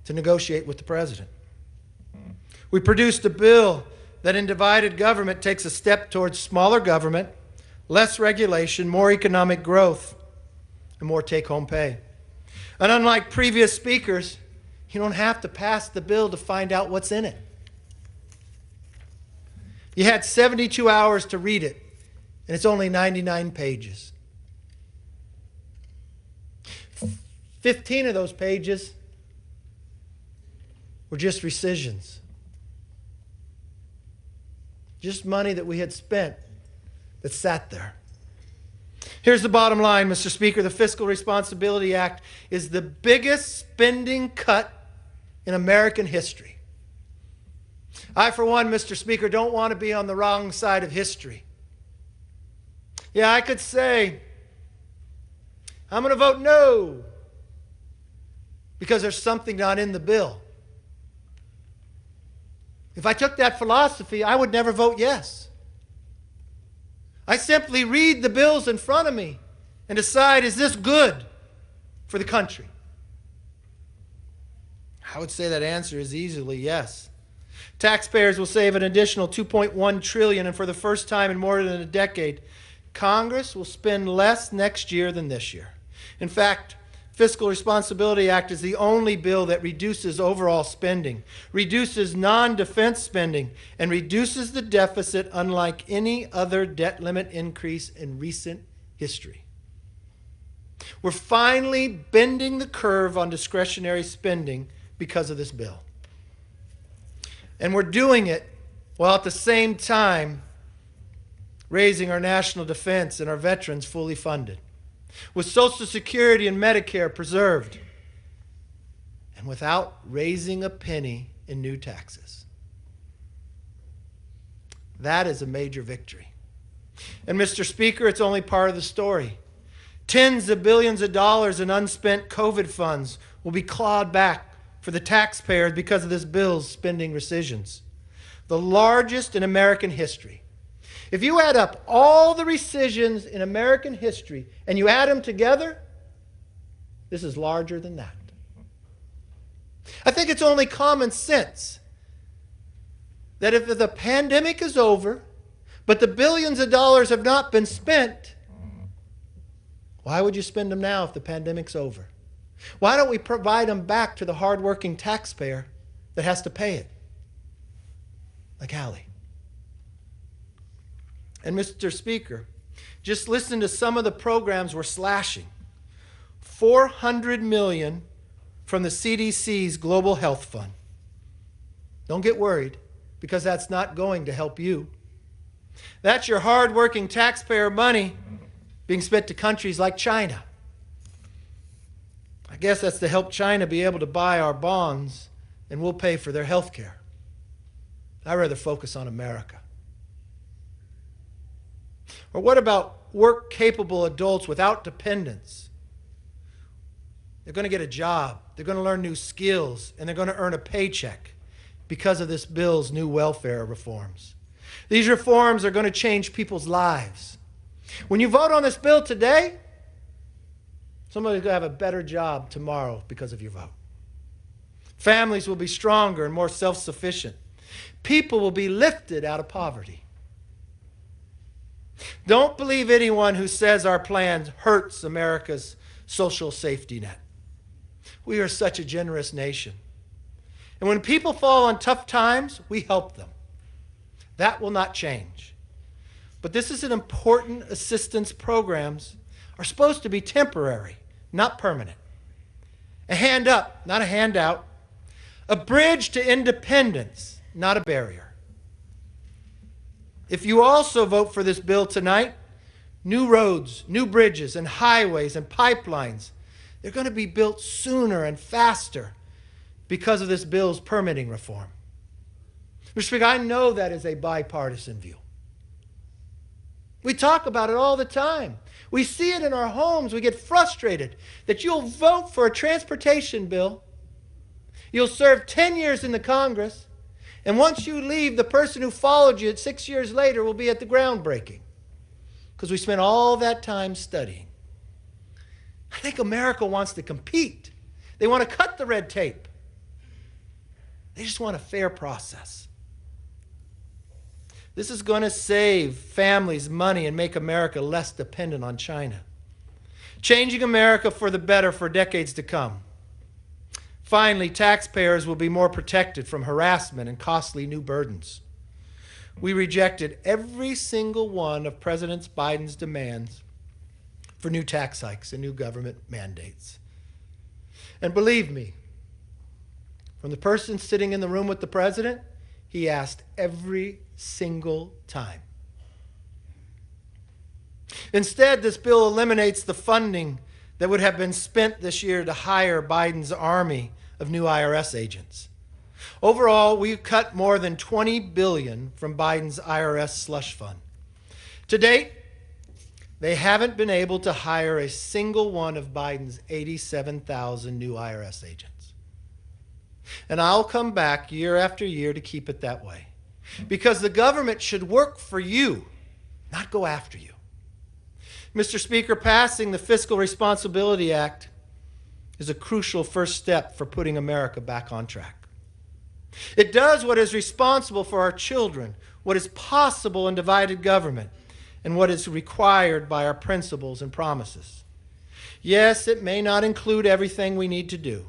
S14: to negotiate with the president. We produced a bill that in divided government takes a step towards smaller government, less regulation, more economic growth, and more take-home pay. And unlike previous speakers, you don't have to pass the bill to find out what's in it. You had 72 hours to read it, and it's only 99 pages. 15 of those pages were just rescissions. Just money that we had spent that sat there. Here's the bottom line, Mr. Speaker. The Fiscal Responsibility Act is the biggest spending cut in American history. I, for one, Mr. Speaker, don't want to be on the wrong side of history. Yeah, I could say, I'm going to vote no because there's something not in the bill. If I took that philosophy, I would never vote yes. I simply read the bills in front of me and decide, is this good for the country? I would say that answer is easily yes. Taxpayers will save an additional $2.1 trillion, and for the first time in more than a decade, Congress will spend less next year than this year. In fact, Fiscal Responsibility Act is the only bill that reduces overall spending, reduces non-defense spending, and reduces the deficit unlike any other debt limit increase in recent history. We're finally bending the curve on discretionary spending because of this bill. And we're doing it while at the same time raising our national defense and our veterans fully funded, with Social Security and Medicare preserved, and without raising a penny in new taxes. That is a major victory. And Mr. Speaker, it's only part of the story. Tens of billions of dollars in unspent COVID funds will be clawed back for the taxpayers because of this bill's spending rescissions, the largest in American history. If you add up all the rescissions in American history and you add them together, this is larger than that. I think it's only common sense that if the pandemic is over, but the billions of dollars have not been spent, why would you spend them now if the pandemic's over? Why don't we provide them back to the hardworking taxpayer that has to pay it? Like Hallie. And Mr. Speaker, just listen to some of the programs we're slashing. $400 million from the CDC's Global Health Fund. Don't get worried, because that's not going to help you. That's your hardworking taxpayer money being spent to countries like China. I guess that's to help China be able to buy our bonds, and we'll pay for their health care. I'd rather focus on America. Or what about work-capable adults without dependents? They're going to get a job, they're going to learn new skills, and they're going to earn a paycheck because of this bill's new welfare reforms. These reforms are going to change people's lives. When you vote on this bill today, somebody's going to have a better job tomorrow because of your vote. Families will be stronger and more self-sufficient. People will be lifted out of poverty. Don't believe anyone who says our plan hurts America's social safety net. We are such a generous nation. And when people fall on tough times, we help them. That will not change. But this is an important assistance programs are supposed to be temporary, not permanent. A hand up, not a handout. A bridge to independence, not a barrier. If you also vote for this bill tonight, new roads, new bridges, and highways and pipelines, they're going to be built sooner and faster because of this bill's permitting reform. Mr. Speaker, I know that is a bipartisan view. We talk about it all the time. We see it in our homes. We get frustrated that you'll vote for a transportation bill. You'll serve 10 years in the Congress, and once you leave, the person who followed you 6 years later will be at the groundbreaking because we spent all that time studying. I think America wants to compete. They want to cut the red tape. They just want a fair process. This is going to save families money and make America less dependent on China, changing America for the better for decades to come. Finally, taxpayers will be more protected from harassment and costly new burdens. We rejected every single one of President Biden's demands for new tax hikes and new government mandates. And believe me, from the person sitting in the room with the president, he asked every single time. Instead, this bill eliminates the funding that would have been spent this year to hire Biden's army of new IRS agents. Overall, we've cut more than $20 billion from Biden's IRS slush fund. To date, they haven't been able to hire a single one of Biden's 87,000 new IRS agents. And I'll come back year after year to keep it that way. Because the government should work for you, not go after you. Mr. Speaker, passing the Fiscal Responsibility Act is a crucial first step for putting America back on track. It does what is responsible for our children, what is possible in divided government, and what is required by our principles and promises. Yes, it may not include everything we need to do,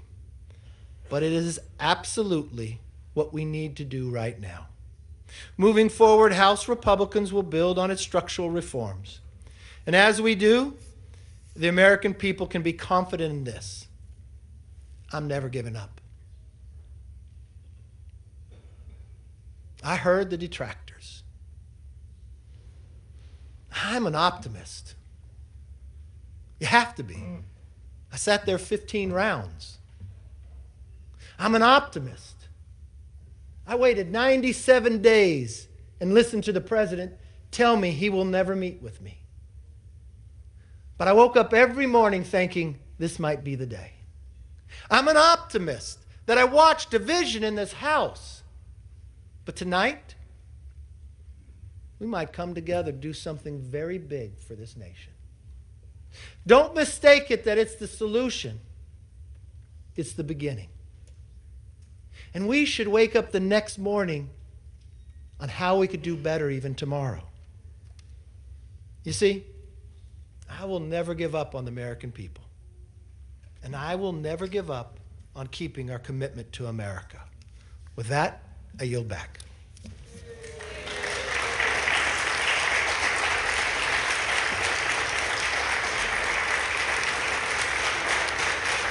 S14: but it is absolutely what we need to do right now. Moving forward, House Republicans will build on its structural reforms. And as we do, the American people can be confident in this: I'm never giving up. I heard the detractors. I'm an optimist. You have to be. I sat there 15 rounds. I'm an optimist. I waited 97 days and listened to the president tell me he will never meet with me. But I woke up every morning thinking this might be the day. I'm an optimist that I watched division in this house. But tonight, we might come together to do something very big for this nation. Don't mistake it that it's the solution. It's the beginning. And we should wake up the next morning on how we could do better even tomorrow. You see, I will never give up on the American people. And I will never give up on keeping our commitment to America. With that, I yield back.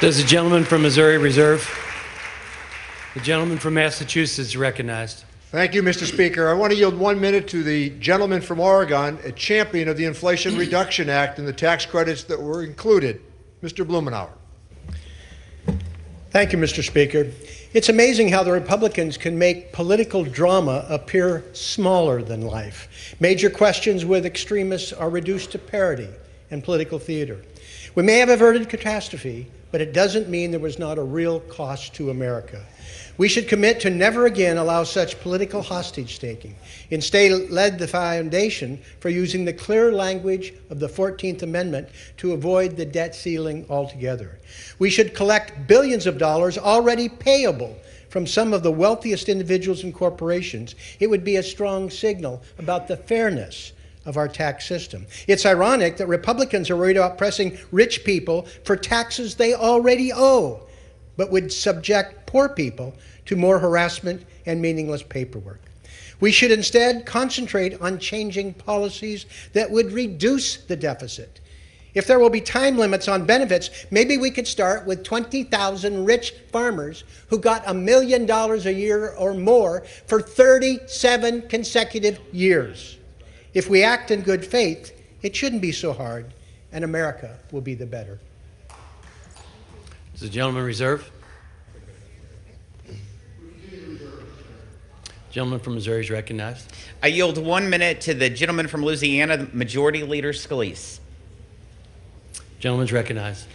S2: Does the gentleman from Missouri reserve? The gentleman from Massachusetts is recognized.
S3: Thank you, Mr. Speaker. I want to yield 1 minute to the gentleman from Oregon, a champion of the Inflation Reduction Act and the tax credits that were included, Mr. Blumenauer.
S14: Thank you, Mr. Speaker. It's amazing how the Republicans can make political drama appear smaller than life. Major questions with extremists are reduced to parody and political theater. We may have averted catastrophe, but it doesn't mean there was not a real cost to America. We should commit to never again allow such political hostage-taking. Instead, led the foundation for using the clear language of the 14th Amendment to avoid the debt ceiling altogether. We should collect billions of dollars already payable from some of the wealthiest individuals and corporations. It would be a strong signal about the fairness of our tax system. It's ironic that Republicans are worried about pressing rich people for taxes they already owe, but would subject poor people to more harassment and meaningless paperwork. We should instead concentrate on changing policies that would reduce the deficit. If there will be time limits on benefits, maybe we could start with 20,000 rich farmers who got $1 million a year or more for 37 consecutive years. If we act in good faith, it shouldn't be so hard, and America will be the better.
S2: Does the gentleman reserve? Gentleman from Missouri is recognized.
S1: I yield 1 minute to the gentleman from Louisiana, Majority Leader Scalise.
S2: Gentleman's recognized.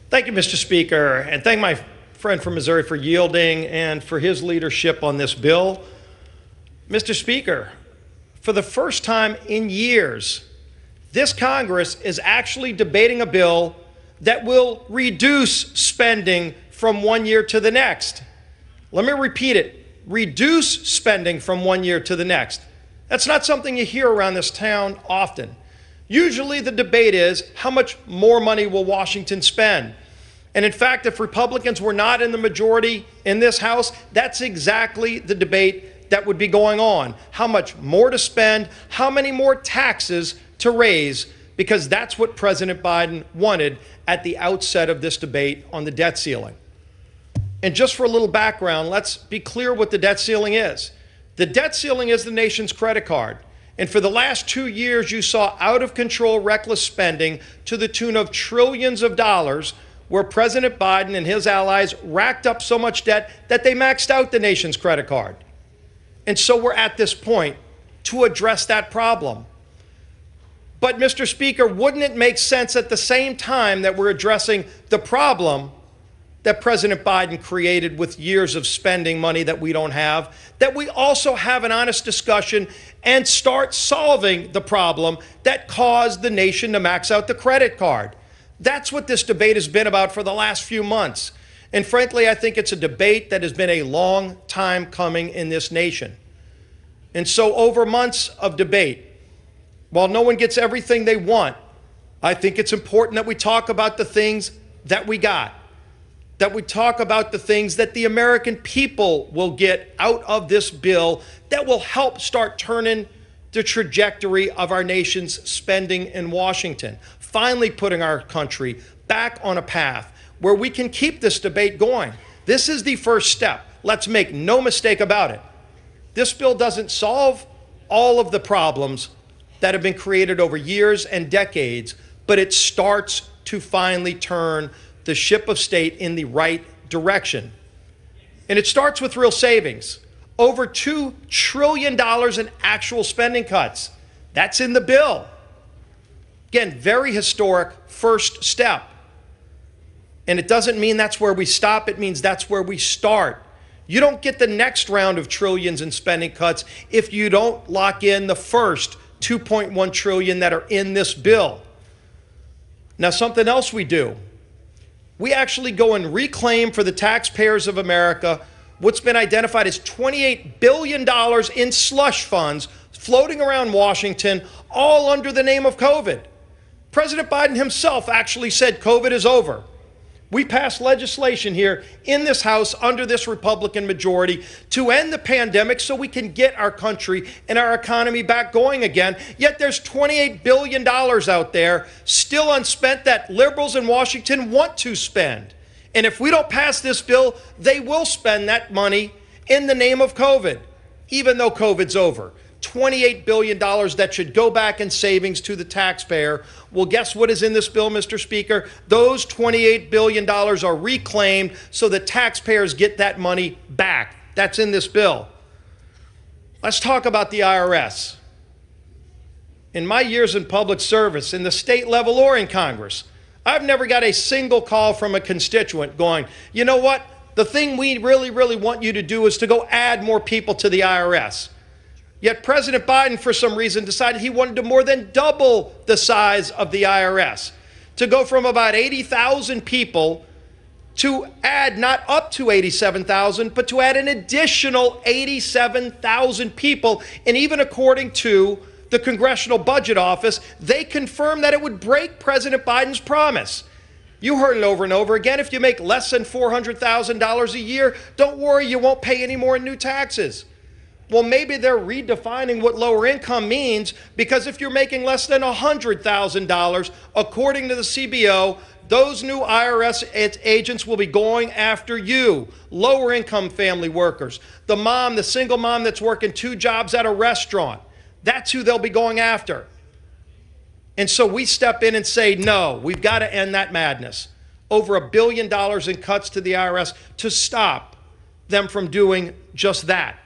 S15: Thank you, Mr. Speaker, and thank my friend from Missouri for yielding and for his leadership on this bill. Mr. Speaker, for the first time in years, this Congress is actually debating a bill that will reduce spending from 1 year to the next. Let me repeat it. Reduce spending from 1 year to the next. That's not something you hear around this town often. Usually the debate is how much more money will Washington spend? And in fact, if Republicans were not in the majority in this House, that's exactly the debate that would be going on. How much more to spend, how many more taxes to raise, because that's what President Biden wanted at the outset of this debate on the debt ceiling. And just for a little background, let's be clear what the debt ceiling is. The debt ceiling is the nation's credit card. And for the last 2 years, you saw out-of-control, reckless spending to the tune of trillions of dollars, where President Biden and his allies racked up so much debt that they maxed out the nation's credit card. And so we're at this point to address that problem. But, Mr. Speaker, wouldn't it make sense at the same time that we're addressing the problem that President Biden created with years of spending money that we don't have, that we also have an honest discussion and start solving the problem that caused the nation to max out the credit card? That's what this debate has been about for the last few months. And frankly, I think it's a debate that has been a long time coming in this nation. And so over months of debate, while no one gets everything they want, I think it's important that we talk about the things that we got, that we talk about the things that the American people will get out of this bill that will help start turning the trajectory of our nation's spending in Washington, finally putting our country back on a path where we can keep this debate going. This is the first step. Let's make no mistake about it. This bill doesn't solve all of the problems that have been created over years and decades, but it starts to finally turn the ship of state in the right direction. And it starts with real savings. Over $2 trillion in actual spending cuts. That's in the bill. Again, very historic first step. And it doesn't mean that's where we stop. It means that's where we start. You don't get the next round of trillions in spending cuts if you don't lock in the first $2.1 trillion that are in this bill. Now, something else we do. We actually go and reclaim for the taxpayers of America what's been identified as $28 billion in slush funds floating around Washington, all under the name of COVID. President Biden himself actually said COVID is over. We passed legislation here in this House under this Republican majority to end the pandemic so we can get our country and our economy back going again. Yet there's $28 billion out there still unspent that liberals in Washington want to spend. And if we don't pass this bill, they will spend that money in the name of COVID, even though COVID's over. $28 billion that should go back in savings to the taxpayer. Well, guess what is in this bill, Mr. Speaker? Those $28 billion are reclaimed so that taxpayers get that money back. That's in this bill. Let's talk about the IRS. In my years in public service, in the state level or in Congress, I've never got a single call from a constituent going, you know what? The thing we really, really want you to do is to go add more people to the IRS. Yet President Biden, for some reason, decided he wanted to more than double the size of the IRS, to go from about 80,000 people to add not up to 87,000, but to add an additional 87,000 people. And even according to the Congressional Budget Office, they confirmed that it would break President Biden's promise. You heard it over and over again. If you make less than $400,000 a year, don't worry, you won't pay any more in new taxes. Well, maybe they're redefining what lower income means, because if you're making less than $100,000, according to the CBO, those new IRS agents will be going after you, lower income family workers, the single mom that's working 2 jobs at a restaurant. That's who they'll be going after. And so we step in and say, no, we've got to end that madness. Over $1 billion in cuts to the IRS to stop them from doing just that.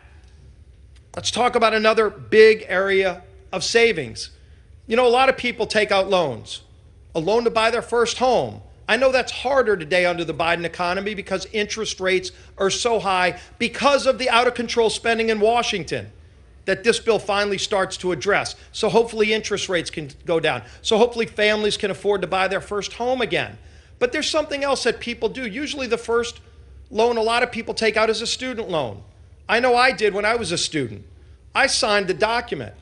S15: Let's talk about another big area of savings. You know, a lot of people take out loans, a loan to buy their first home. I know that's harder today under the Biden economy because interest rates are so high because of the out-of-control spending in Washington that this bill finally starts to address. So hopefully interest rates can go down. So hopefully families can afford to buy their first home again. But there's something else that people do. Usually the first loan a lot of people take out is a student loan. I know I did when I was a student. I signed the document,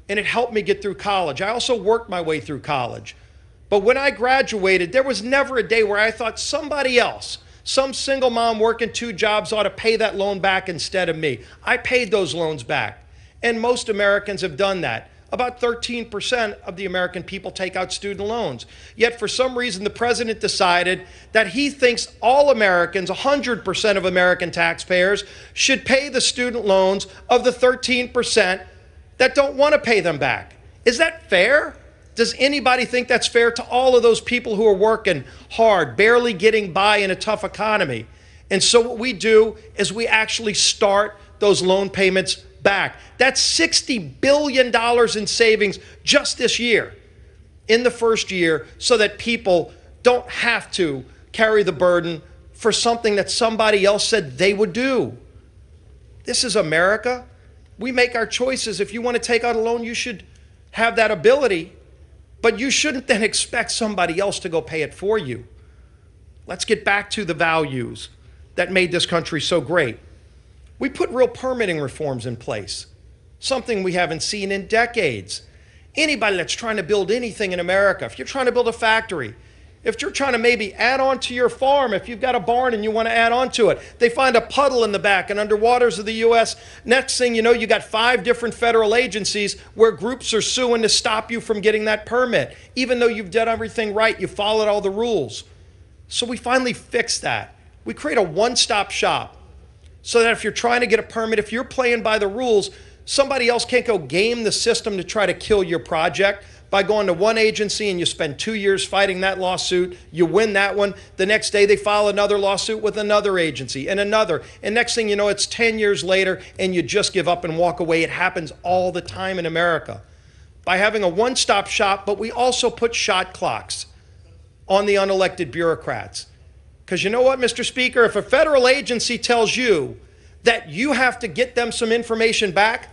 S15: and it helped me get through college. I also worked my way through college. But when I graduated, there was never a day where I thought somebody else, some single mom working 2 jobs, ought to pay that loan back instead of me. I paid those loans back, and most Americans have done that. About 13% of the American people take out student loans. Yet for some reason, the president decided that he thinks all Americans, 100% of American taxpayers, should pay the student loans of the 13% that don't want to pay them back. Is that fair? Does anybody think that's fair to all of those people who are working hard, barely getting by in a tough economy? And so what we do is we actually start those loan payments back. That's $60 billion in savings just this year, in the first year, so that people don't have to carry the burden for something that somebody else said they would do. This is America. We make our choices. If you want to take out a loan, you should have that ability, but you shouldn't then expect somebody else to go pay it for you. Let's get back to the values that made this country so great. We put real permitting reforms in place, something we haven't seen in decades. Anybody that's trying to build anything in America, if you're trying to build a factory, if you're trying to maybe add on to your farm, if you've got a barn and you want to add on to it, they find a puddle in the back and under waters of the U.S., next thing you know, you got 5 different federal agencies where groups are suing to stop you from getting that permit, even though you've done everything right, you followed all the rules. So we finally fixed that. We create a one-stop shop, so that if you're trying to get a permit, if you're playing by the rules, somebody else can't go game the system to try to kill your project by going to one agency and you spend 2 years fighting that lawsuit, you win that one, the next day they file another lawsuit with another agency and another, and next thing you know, it's 10 years later and you just give up and walk away. It happens all the time in America. By having a one-stop shop, but we also put shot clocks on the unelected bureaucrats. Because you know what, Mr. Speaker, if a federal agency tells you that you have to get them some information back,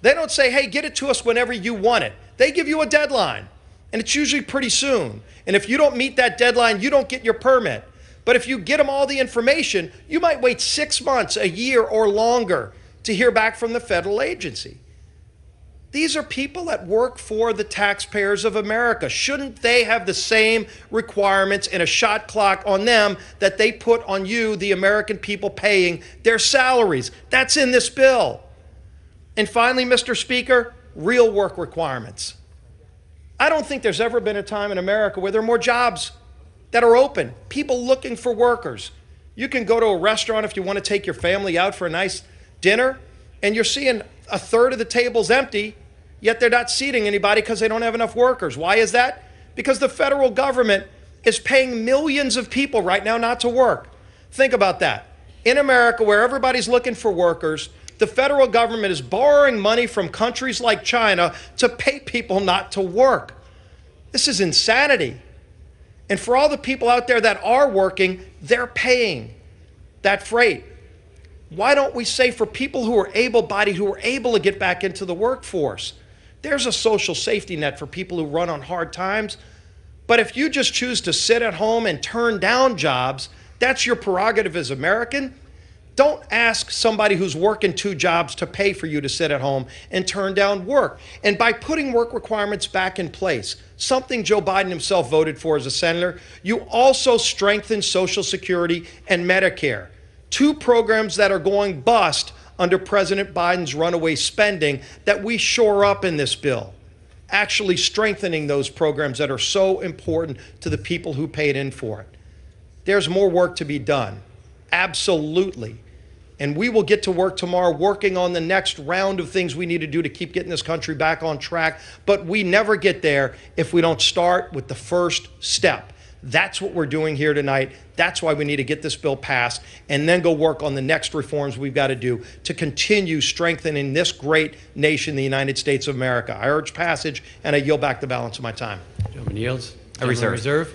S15: they don't say, hey, get it to us whenever you want it. They give you a deadline, and it's usually pretty soon. And if you don't meet that deadline, you don't get your permit. But if you get them all the information, you might wait 6 months, a year, or longer to hear back from the federal agency. These are people that work for the taxpayers of America. Shouldn't they have the same requirements and a shot clock on them that they put on you, the American people paying their salaries? That's in this bill. And finally, Mr. Speaker, real work requirements. I don't think there's ever been a time in America where there are more jobs that are open, people looking for workers. You can go to a restaurant if you want to take your family out for a nice dinner, and you're seeing a third of the table's empty, yet they're not seating anybody because they don't have enough workers. Why is that? Because the federal government is paying millions of people right now not to work. Think about that. In America, where everybody's looking for workers, the federal government is borrowing money from countries like China to pay people not to work. This is insanity. And for all the people out there that are working, they're paying that freight. Why don't we say for people who are able-bodied, who are able to get back into the workforce, there's a social safety net for people who run on hard times. But if you just choose to sit at home and turn down jobs, that's your prerogative as American. Don't ask somebody who's working 2 jobs to pay for you to sit at home and turn down work. And by putting work requirements back in place, something Joe Biden himself voted for as a senator, you also strengthen Social Security and Medicare, 2 programs that are going bust under President Biden's runaway spending that we shore up in this bill, actually strengthening those programs that are so important to the people who paid in for it. There's more work to be done, absolutely. And we will get to work tomorrow working on the next round of things we need to do to keep getting this country back on track. But we never get there if we don't start with the first step. That's what we're doing here tonight. That's why we need to get this bill passed and then go work on the next reforms we've got to do to continue strengthening this great nation, the United States of America. I urge passage, and I yield back the balance of my time.
S2: Gentleman yields.
S10: I reserve.
S2: Reserve.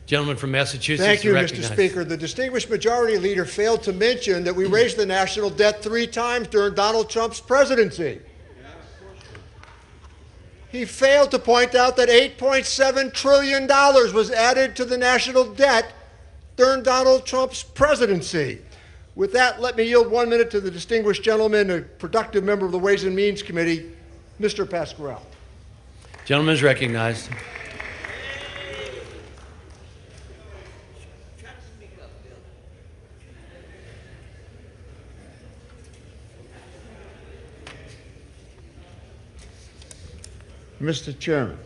S2: Gentleman from Massachusetts.
S3: Thank you, Mr.
S2: recognized.
S3: Speaker. The distinguished majority leader failed to mention that we raised the national debt 3 times during Donald Trump's presidency. He failed to point out that $8.7 trillion was added to the national debt during Donald Trump's presidency. With that, let me yield 1 minute to the distinguished gentleman, a productive member of the Ways and Means Committee, Mr. Pasquarello.
S2: Gentleman is recognized.
S16: Mr. Chairman,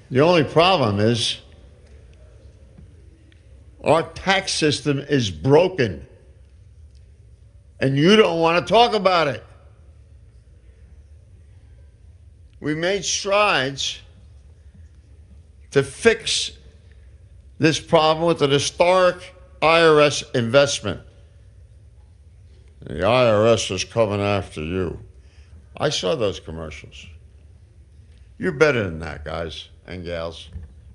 S16: the only problem is our tax system is broken, and you don't want to talk about it. We made strides to fix this problem with an historic IRS investment. The IRS is coming after you. I saw those commercials. You're better than that, guys and gals.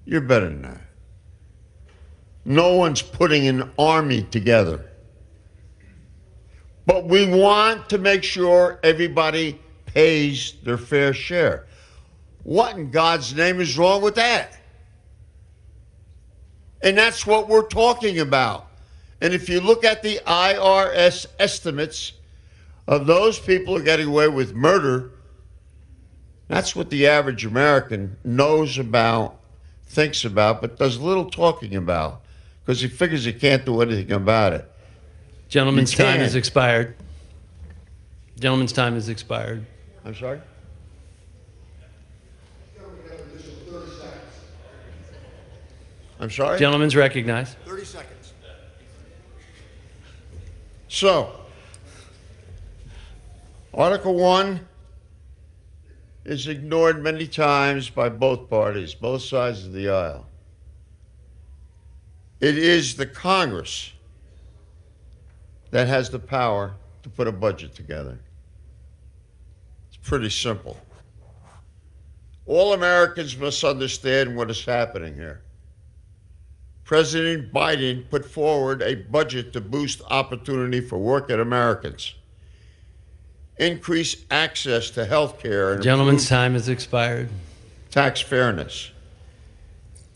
S16: You're better than that. No one's putting an army together. But we want to make sure everybody pays their fair share. What in God's name is wrong with that? And that's what we're talking about. And if you look at the IRS estimates of those people who are getting away with murder, that's what the average American knows about, thinks about, but does little talking about, because he figures he can't do anything about it.
S2: Gentleman's time has expired. Gentleman's time has expired.
S16: I'm sorry? I'm sorry?
S2: Gentleman's recognized.
S3: 30 seconds.
S16: So, Article 1 is ignored many times by both parties, both sides of the aisle. It is the Congress that has the power to put a budget together. It's pretty simple. All Americans must understand what is happening here. President Biden put forward a budget to boost opportunity for working Americans, increase access to health care, and
S2: Gentleman's time has expired.
S16: Tax fairness.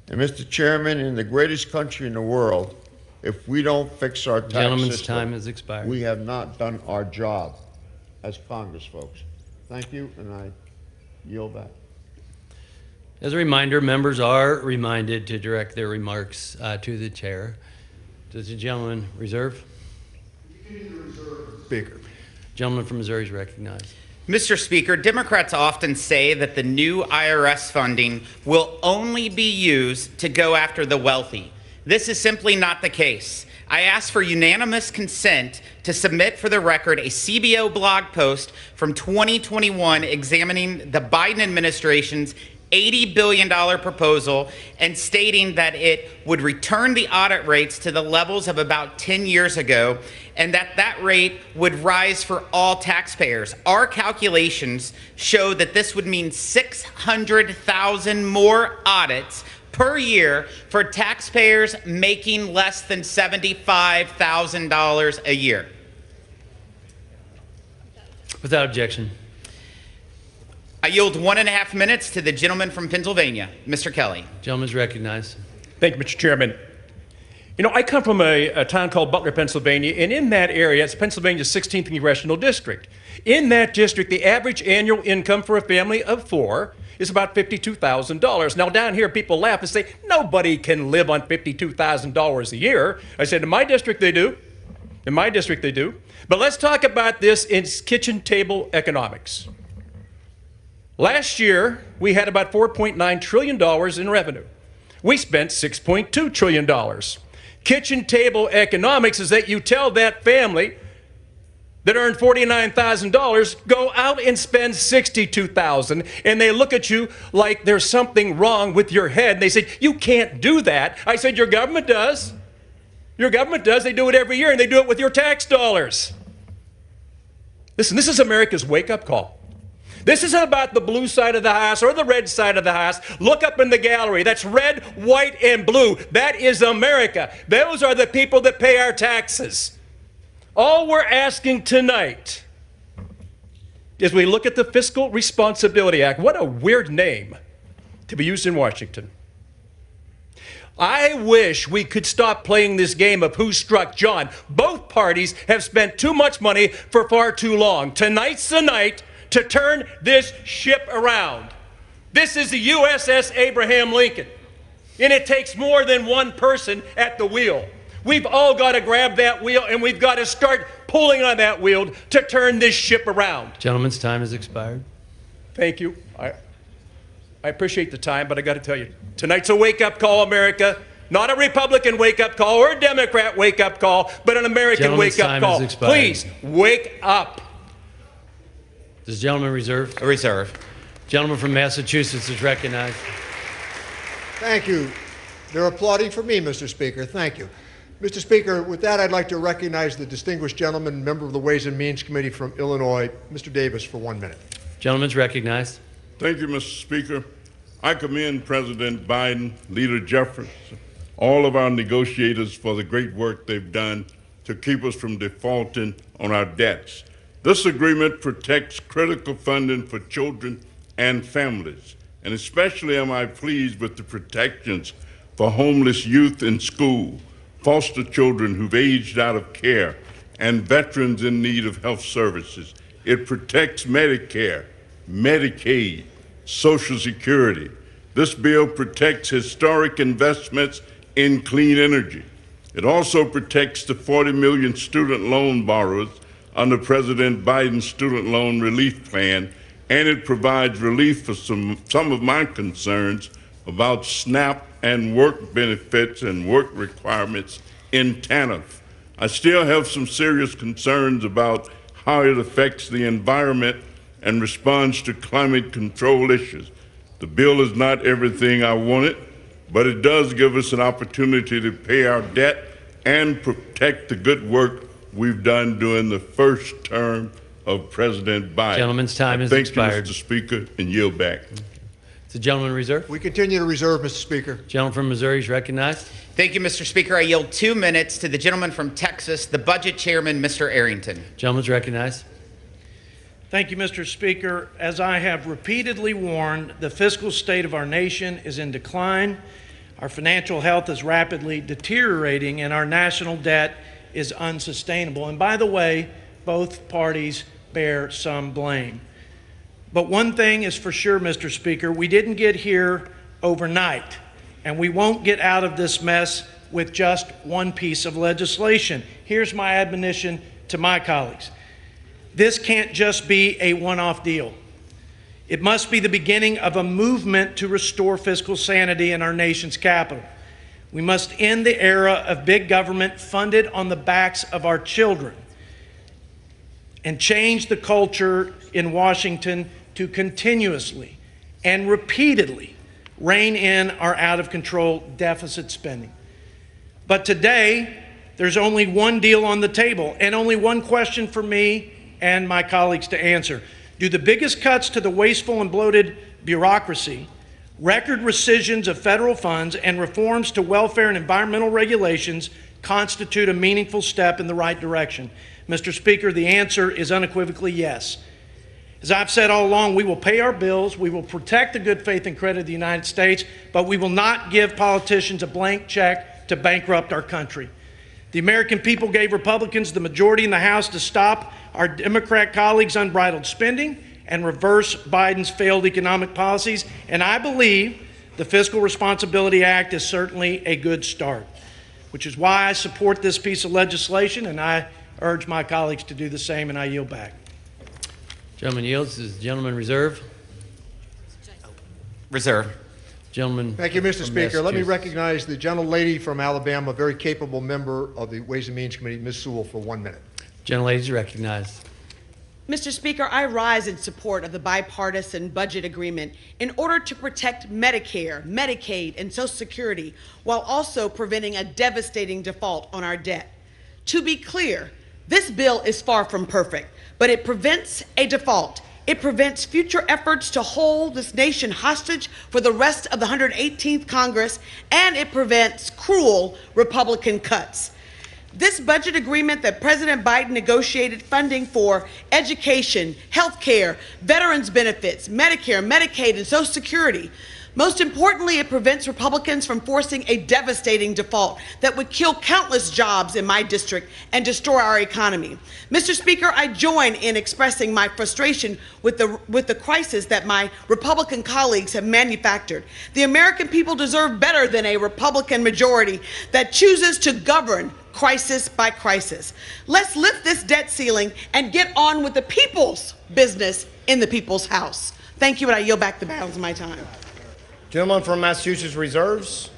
S16: And Mr. Chairman, in the greatest country in the world, if we don't fix our tax
S2: Gentleman's
S16: system,
S2: time has expired.
S16: we have not done our job as Congress folks. Thank you, and I yield back.
S2: As a reminder, members are reminded to direct their remarks to the chair. Does the gentleman reserve?
S3: Speaker.
S2: Gentleman from Missouri is recognized.
S1: Mr. Speaker, Democrats often say that the new IRS funding will only be used to go after the wealthy, This is simply not the case. I ask for unanimous consent to submit for the record a CBO blog post from 2021 examining the Biden administration's $80 billion proposal and stating that it would return the audit rates to the levels of about 10 years ago and that rate would rise for all taxpayers. Our calculations show that this would mean 600,000 more audits per year for taxpayers making less than $75,000 a year.
S2: Without objection.
S1: I yield 1.5 minutes to the gentleman from Pennsylvania, Mr. Kelly.
S2: Gentleman's recognized.
S17: Thank you, Mr. Chairman. You know, I come from a town called Butler, Pennsylvania, and in that area, it's Pennsylvania's 16th congressional district. In that district, the average annual income for a family of 4 is about $52,000. Now, down here, people laugh and say, nobody can live on $52,000 a year. I said, in my district, they do. In my district, they do. But let's talk about this in kitchen table economics. Last year, we had about $4.9 trillion in revenue. We spent $6.2 trillion. Kitchen table economics is that you tell that family that earned $49,000, go out and spend $62,000, and they look at you like there's something wrong with your head. They say, you can't do that. I said, your government does. Your government does. They do it every year, and they do it with your tax dollars. Listen, this is America's wake-up call. This isn't about the blue side of the house or the red side of the house. Look up in the gallery. That's red, white, and blue. That is America. Those are the people that pay our taxes. All we're asking tonight is we look at the Fiscal Responsibility Act. What a weird name to be used in Washington. I wish we could stop playing this game of who struck John. Both parties have spent too much money for far too long. Tonight's the night to turn this ship around. This is the USS Abraham Lincoln, and it takes more than one person at the wheel. We've all got to grab that wheel, and we've got to start pulling on that wheel to turn this ship around.
S2: Gentleman's time has expired.
S17: Thank you. I appreciate the time, but I got to tell you, tonight's a wake-up call, America. Not a Republican wake-up call or a Democrat wake-up call, but an American wake-up call. Please, wake up.
S2: Does the gentleman reserve?
S1: A reserve.
S2: Gentleman from Massachusetts is recognized.
S3: Thank you. They're applauding for me, Mr. Speaker. Thank you. Mr. Speaker, with that, I'd like to recognize the distinguished gentleman, member of the Ways and Means Committee from Illinois, Mr. Davis, for 1 minute.
S2: Gentleman's recognized.
S18: Thank you, Mr. Speaker. I commend President Biden, Leader Jefferson, all of our negotiators for the great work they've done to keep us from defaulting on our debts. This agreement protects critical funding for children and families, and especially am I pleased with the protections for homeless youth in school, foster children who've aged out of care, and veterans in need of health services. It protects Medicare, Medicaid, Social Security. This bill protects historic investments in clean energy. It also protects the 40 million student loan borrowers under President Biden's student loan relief plan, and it provides relief for some of my concerns about SNAP and work benefits and work requirements in TANF. I still have some serious concerns about how it affects the environment and responds to climate control issues. The bill is not everything I wanted, but it does give us an opportunity to pay our debt and protect the good work we've done during the first term of President Biden.
S2: Gentleman's time has expired.
S18: Thank you, Mr. Speaker, and yield back.
S2: Is the gentleman reserved?
S3: We continue to reserve, Mr. Speaker.
S2: Gentleman from Missouri is recognized.
S1: Thank you, Mr. Speaker. I yield 2 minutes to the gentleman from Texas, the Budget Chairman, Mr. Arrington.
S2: Gentleman's recognized.
S19: Thank you, Mr. Speaker. As I have repeatedly warned, the fiscal state of our nation is in decline. Our financial health is rapidly deteriorating, and our national debt is unsustainable. And by the way, both parties bear some blame. But one thing is for sure, Mr. Speaker, we didn't get here overnight, and we won't get out of this mess with just one piece of legislation. Here's my admonition to my colleagues. This can't just be a one-off deal. It must be the beginning of a movement to restore fiscal sanity in our nation's capital. We must end the era of big government funded on the backs of our children and change the culture in Washington to continuously and repeatedly rein in our out-of-control deficit spending. But today, there's only one deal on the table and only one question for me and my colleagues to answer. Do the biggest cuts to the wasteful and bloated bureaucracy, record rescissions of federal funds, and reforms to welfare and environmental regulations constitute a meaningful step in the right direction? Mr. Speaker, the answer is unequivocally yes. As I've said all along, we will pay our bills, we will protect the good faith and credit of the United States, but we will not give politicians a blank check to bankrupt our country. The American people gave Republicans the majority in the House to stop our Democrat colleagues' unbridled spending and reverse Biden's failed economic policies, and I believe the Fiscal Responsibility Act is certainly a good start, which is why I support this piece of legislation, and I urge my colleagues to do the same, and I yield back.
S2: Gentleman yields. Is the gentleman reserve?
S1: Reserve.
S2: Gentleman.
S3: Thank you, Mr. Speaker. Let me
S2: Massachusetts.
S3: recognize the gentlelady from Alabama, a very capable member of the Ways and Means Committee, Ms. Sewell, for 1 minute.
S2: Gentlelady is recognized.
S20: Mr. Speaker, I rise in support of the bipartisan budget agreement in order to protect Medicare, Medicaid, and Social Security while also preventing a devastating default on our debt. To be clear, this bill is far from perfect, but it prevents a default. It prevents future efforts to hold this nation hostage for the rest of the 118th Congress, and it prevents cruel Republican cuts. This budget agreement that President Biden negotiated funding for education, health care, veterans benefits, Medicare, Medicaid, and Social Security. Most importantly, it prevents Republicans from forcing a devastating default that would kill countless jobs in my district and destroy our economy. Mr. Speaker, I join in expressing my frustration with the crisis that my Republican colleagues have manufactured. The American people deserve better than a Republican majority that chooses to govern crisis by crisis. Let's lift this debt ceiling and get on with the people's business in the people's house. Thank you, and I yield back the balance of my time.
S15: Gentleman from Massachusetts reserves.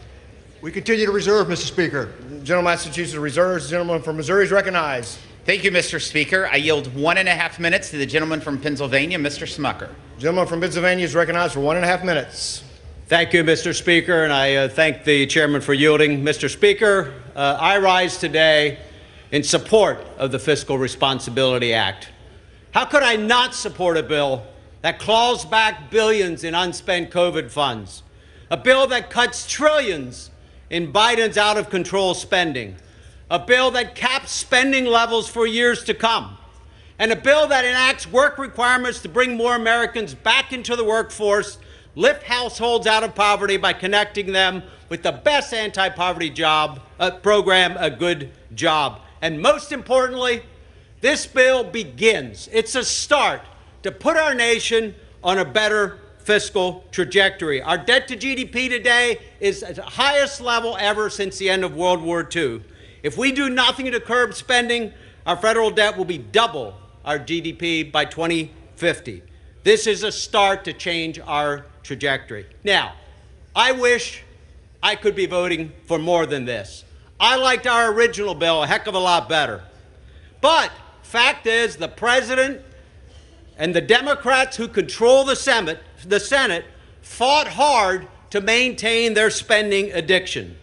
S3: We continue to reserve, Mr. Speaker.
S15: Gentleman Massachusetts reserves. Gentleman from Missouri is recognized.
S1: Thank you, Mr. Speaker. I yield 1.5 minutes to the gentleman from Pennsylvania, Mr. Smucker.
S15: Gentleman from Pennsylvania is recognized for 1.5 minutes.
S21: Thank you, Mr. Speaker, and I thank the chairman for yielding. Mr. Speaker, I rise today in support of the Fiscal Responsibility Act. How could I not support a bill that claws back billions in unspent COVID funds, a bill that cuts trillions in Biden's out-of-control spending, a bill that caps spending levels for years to come, and a bill that enacts work requirements to bring more Americans back into the workforce, lift households out of poverty by connecting them with the best anti-poverty job program, a good job. And most importantly, this bill begins. It's a start to put our nation on a better fiscal trajectory. Our debt to GDP today is at the highest level ever since the end of World War II. If we do nothing to curb spending, our federal debt will be double our GDP by 2050. This is a start to change our trajectory. Now, I wish I could be voting for more than this. I liked our original bill a heck of a lot better. But fact is, the president and the Democrats who control the Senate fought hard to maintain their spending addiction.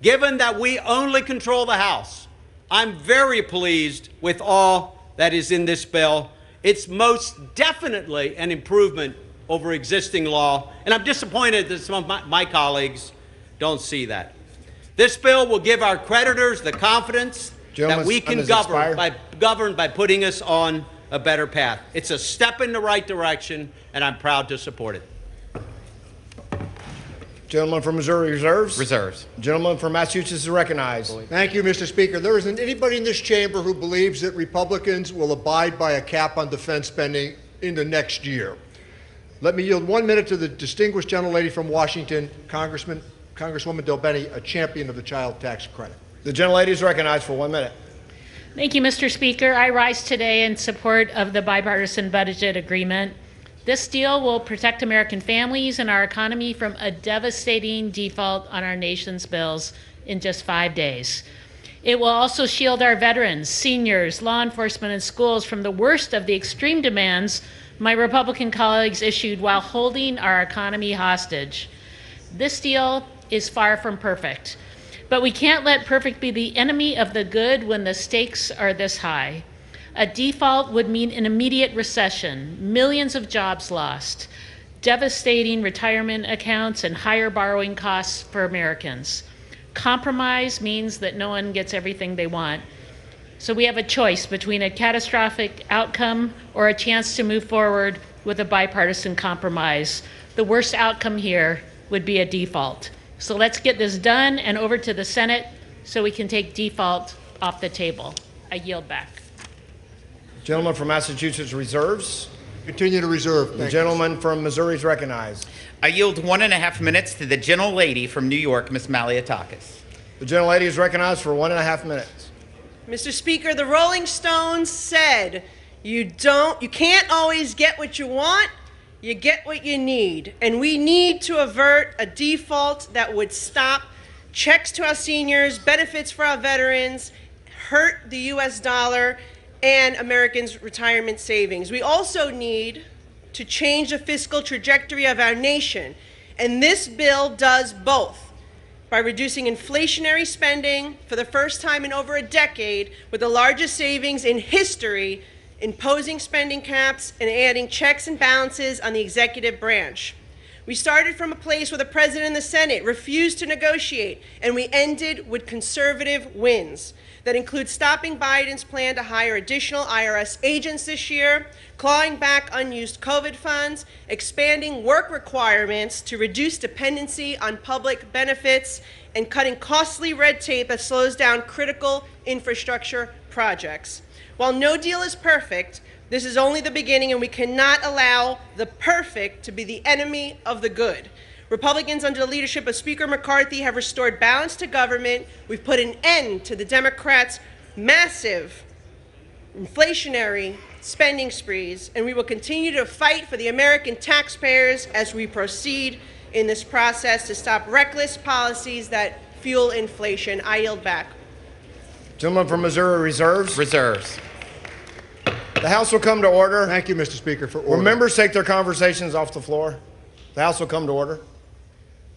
S21: Given that we only control the House, I'm very pleased with all that is in this bill. It's most definitely an improvement over existing law, and I'm disappointed that some of my colleagues don't see that. This bill will give our creditors the confidence that we can govern by putting us on a better path. It's a step in the right direction, and I'm proud to support it.
S15: Gentleman from Missouri reserves.
S1: Reserves.
S15: Gentleman from Massachusetts is recognized.
S3: Thank you, Mr. Speaker. There isn't anybody in this chamber who believes that Republicans will abide by a cap on defense spending in the next year. Let me yield 1 minute to the distinguished gentlelady from Washington, Congresswoman Delbene, a champion of the child tax credit.
S15: The gentlelady is recognized for 1 minute.
S22: Thank you, Mr. Speaker. I rise today in support of the bipartisan budget agreement.
S4: This deal will protect American families and our economy from a devastating default on our nation's bills in just 5 days. It will also shield our veterans, seniors, law enforcement, and schools from the worst of the extreme demands my Republican colleagues issued while holding our economy hostage. This deal is far from perfect, but we can't let perfect be the enemy of the good when the stakes are this high. A default would mean an immediate recession, millions of jobs lost, devastating retirement accounts, and higher borrowing costs for Americans. Compromise means that no one gets everything they want. So we have a choice between a catastrophic outcome or a chance to move forward with a bipartisan compromise. The worst outcome here would be a default. So let's get this done and over to the Senate so we can take default off the table. I yield back.
S15: Gentleman from Massachusetts reserves.
S3: Continue to reserve.
S15: The gentleman from Missouri is recognized.
S1: I yield 1.5 minutes to the gentlelady from New York, Ms. Malliotakis.
S15: The gentlelady is recognized for 1.5 minutes.
S22: Mr. Speaker, the Rolling Stones said, you can't always get what you want, you get what you need. And we need to avert a default that would stop checks to our seniors, benefits for our veterans, hurt the U.S. dollar, and Americans' retirement savings. We also need to change the fiscal trajectory of our nation, and this bill does both by reducing inflationary spending for the first time in over a decade with the largest savings in history, imposing spending caps, and adding checks and balances on the executive branch. We started from a place where the President and the Senate refused to negotiate, and we ended with conservative wins. That includes stopping Biden's plan to hire additional IRS agents this year, clawing back unused COVID funds, expanding work requirements to reduce dependency on public benefits, and cutting costly red tape that slows down critical infrastructure projects. While no deal is perfect, this is only the beginning, and we cannot allow the perfect to be the enemy of the good. Republicans under the leadership of Speaker McCarthy have restored balance to government. We've put an end to the Democrats' massive inflationary spending sprees, and we will continue to fight for the American taxpayers as we proceed in this process to stop reckless policies that fuel inflation. I yield back.
S15: Gentleman from Missouri reserves.
S1: Reserves.
S15: The House will come to order.
S3: Thank you, Mr. Speaker, for order.
S15: Will members take their conversations off the floor? The House will come to order.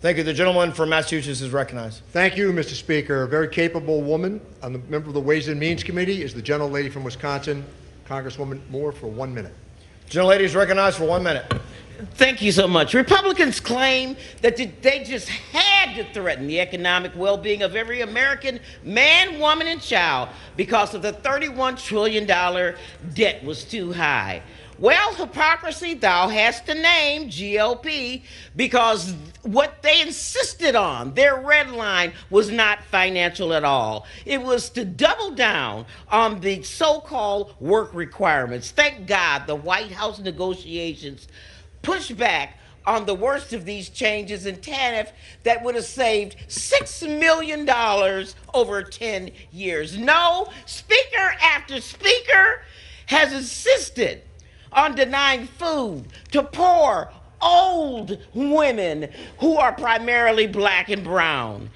S15: Thank you. The gentleman from Massachusetts is recognized.
S3: Thank you, Mr. Speaker. A very capable woman, a member of the Ways and Means Committee, is the gentlelady from Wisconsin, Congresswoman Moore, for 1 minute.
S15: Gentlelady is recognized for 1 minute.
S23: Thank you so much. Republicans claim that they just had to threaten the economic well-being of every American man, woman, and child because of the $31 trillion debt was too high. Well, hypocrisy thou hast to name, GOP, because what they insisted on, their red line, was not financial at all. It was to double down on the so-called work requirements. Thank God the White House negotiations pushed back on the worst of these changes in TANF that would have saved $6 million over 10 years. No, speaker after speaker has insisted on denying food to poor, old women who are primarily black and brown.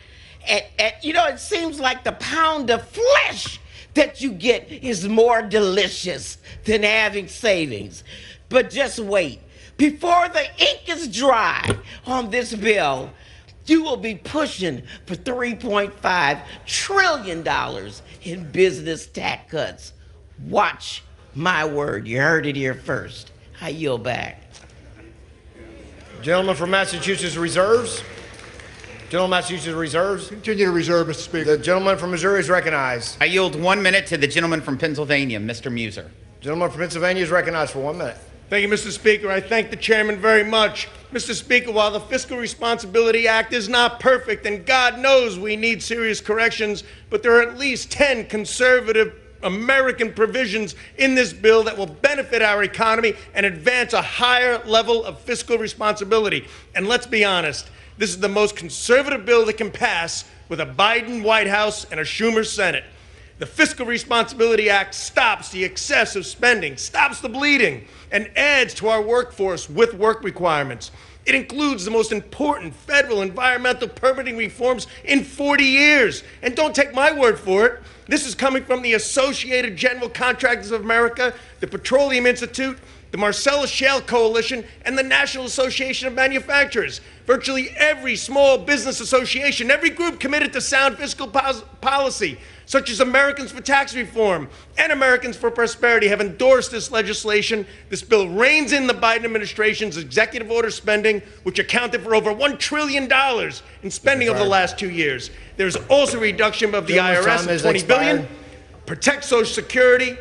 S23: You know, it seems like the pound of flesh that you get is more delicious than having savings. But just wait. Before the ink is dry on this bill, you will be pushing for $3.5 trillion in business tax cuts. Watch my word. You heard it here first. I yield back.
S15: Gentleman from Massachusetts reserves. Gentleman from Massachusetts reserves.
S3: Continue to reserve, Mr. Speaker.
S15: The gentleman from Missouri is recognized.
S1: I yield 1 minute to the gentleman from Pennsylvania, Mr. Muser.
S15: Gentleman from Pennsylvania is recognized for 1 minute.
S24: Thank you, Mr. Speaker. I thank the chairman very much. Mr. Speaker, while the Fiscal Responsibility Act is not perfect, and God knows we need serious corrections, but there are at least 10 conservative American provisions in this bill that will benefit our economy and advance a higher level of fiscal responsibility. And let's be honest, this is the most conservative bill that can pass with a Biden White House and a Schumer Senate. The Fiscal Responsibility Act stops the excessive spending, stops the bleeding, and adds to our workforce with work requirements. It includes the most important federal environmental permitting reforms in 40 years. And don't take my word for it. This is coming from the Associated General Contractors of America, the Petroleum Institute, the Marcellus Shale Coalition, and the National Association of Manufacturers. Virtually every small business association, every group committed to sound fiscal policy, such as Americans for Tax Reform and Americans for Prosperity, have endorsed this legislation. This bill reins in the Biden administration's executive order spending, which accounted for over $1 trillion in spending over the last 2 years. There's also a reduction of the IRS of $20 billion, protect Social Security,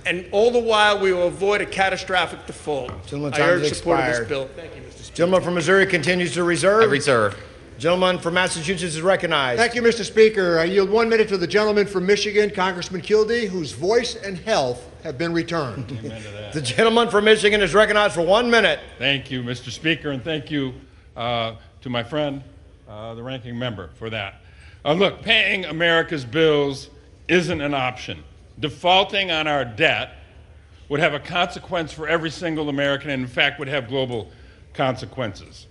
S24: and all the while we will avoid a catastrophic default. I urge support of this bill. Thank you, Mr. Speaker.
S15: Gentleman from Missouri continues to reserve.
S1: I reserve.
S15: Gentleman from Massachusetts is recognized.
S3: Thank you, Mr. Speaker. I yield 1 minute to the gentleman from Michigan, Congressman Kildee, whose voice and health have been returned.
S15: Amen to that. The gentleman from Michigan is recognized for 1 minute.
S18: Thank you, Mr. Speaker, and thank you to my friend, the ranking member, for that. Look, paying America's bills isn't an option. Defaulting on our debt would have a consequence for every single American, and in fact would have global consequences.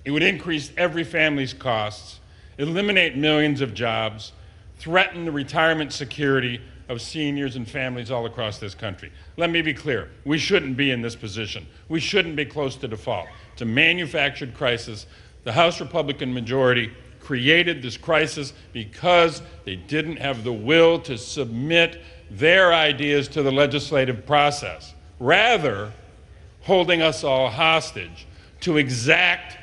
S18: It would increase every family's costs, eliminate millions of jobs, threaten the retirement security of seniors and families all across this country. Let me be clear, we shouldn't be in this position. We shouldn't be close to default. It's a manufactured crisis. The House Republican majority created this crisis because they didn't have the will to submit their ideas to the legislative process, rather holding us all hostage to exact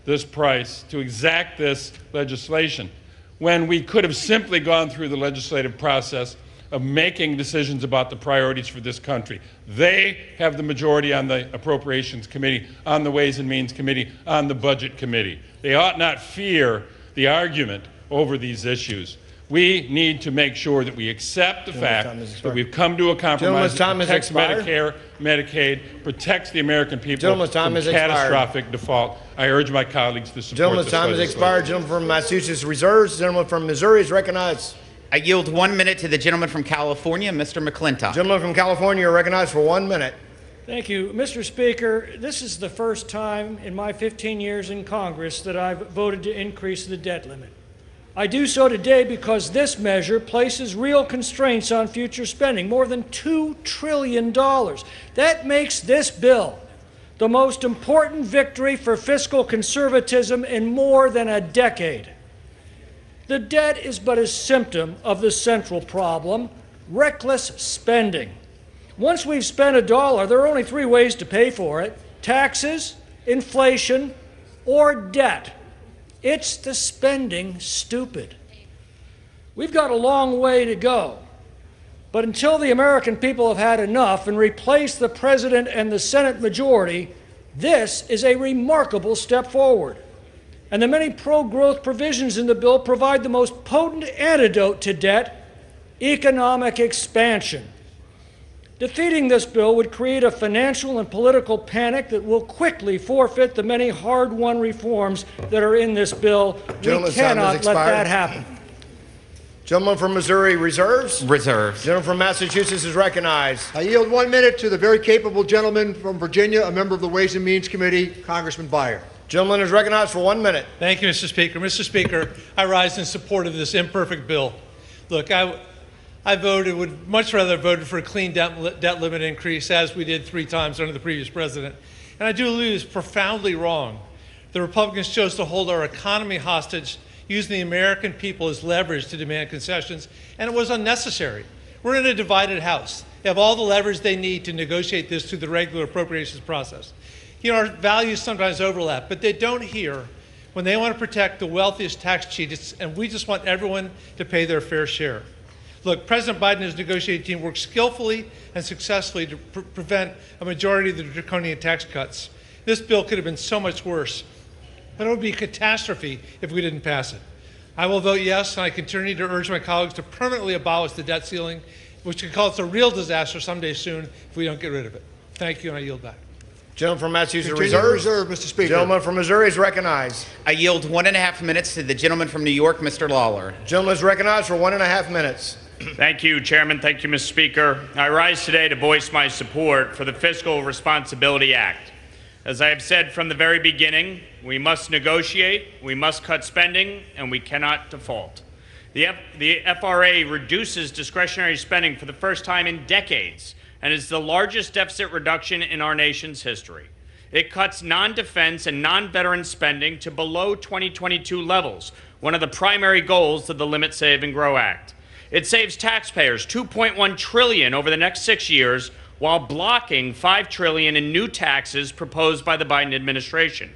S18: this price, to exact this legislation, when we could have simply gone through the legislative process of making decisions about the priorities for this country. They have the majority on the Appropriations Committee, on the Ways and Means Committee, on the Budget Committee. They ought not fear the argument over these issues. We need to make sure that we accept the fact that we've come to a compromise that protects Medicare, Medicaid, protects the American people from catastrophic default. I urge my colleagues to support this legislation.
S15: Gentleman's time has expired. Gentleman from Massachusetts reserves. Gentleman from Missouri is recognized.
S1: I yield 1 minute to the gentleman from California, Mr. McClintock.
S15: Gentleman from California, are recognized for 1 minute.
S5: Thank you. Mr. Speaker, this is the first time in my 15 years in Congress that I've voted to increase the debt limit. I do so today because this measure places real constraints on future spending, more than $2 trillion. That makes this bill the most important victory for fiscal conservatism in more than a decade. The debt is but a symptom of the central problem: reckless spending. Once we've spent $1, there are only 3 ways to pay for it: taxes, inflation, or debt. It's the spending stupid. We've got a long way to go. But until the American people have had enough and replaced the President and the Senate majority, this is a remarkable step forward. And the many pro-growth provisions in the bill provide the most potent antidote to debt: economic expansion. Defeating this bill would create a financial and political panic that will quickly forfeit the many hard-won reforms that are in this bill. We cannot let that happen.
S15: Gentleman from Missouri reserves.
S1: Reserves.
S15: Gentleman from Massachusetts is recognized.
S3: I yield 1 minute to the very capable gentleman from Virginia, a member of the Ways and Means Committee, Congressman Beyer.
S15: Gentleman is recognized for 1 minute.
S6: Thank you, Mr. Speaker. Mr. Speaker, I rise in support of this imperfect bill. Look, I would much rather have voted for a clean debt limit increase, as we did 3 times under the previous president. And I do believe it's profoundly wrong. The Republicans chose to hold our economy hostage, using the American people as leverage to demand concessions, and it was unnecessary. We're in a divided House. They have all the leverage they need to negotiate this through the regular appropriations process. You know, our values sometimes overlap, but they don't here when they want to protect the wealthiest tax cheats, and we just want everyone to pay their fair share. Look, President Biden and his negotiating team worked skillfully and successfully to prevent a majority of the draconian tax cuts. This bill could have been so much worse, but it would be a catastrophe if we didn't pass it. I will vote yes, and I continue to urge my colleagues to permanently abolish the debt ceiling, which could cause a real disaster someday soon if we don't get rid of it. Thank you, and I yield back.
S14: Gentleman from Massachusetts
S3: Continue
S14: reserves.
S3: Mr. Speaker.
S14: Gentleman from Missouri is recognized.
S1: I yield 1.5 minutes to the gentleman from New York, Mr. Lawler.
S14: Gentleman is recognized for 1.5 minutes.
S7: Thank you, Chairman. Thank you, Mr. Speaker. I rise today to voice my support for the Fiscal Responsibility Act. As I have said from the very beginning, we must negotiate, we must cut spending, and we cannot default. The FRA reduces discretionary spending for the first time in decades and is the largest deficit reduction in our nation's history. It cuts non-defense and non-veteran spending to below 2022 levels, one of the primary goals of the Limit, Save, and Grow Act. It saves taxpayers $2.1 trillion over the next 6 years while blocking $5 trillion in new taxes proposed by the Biden administration.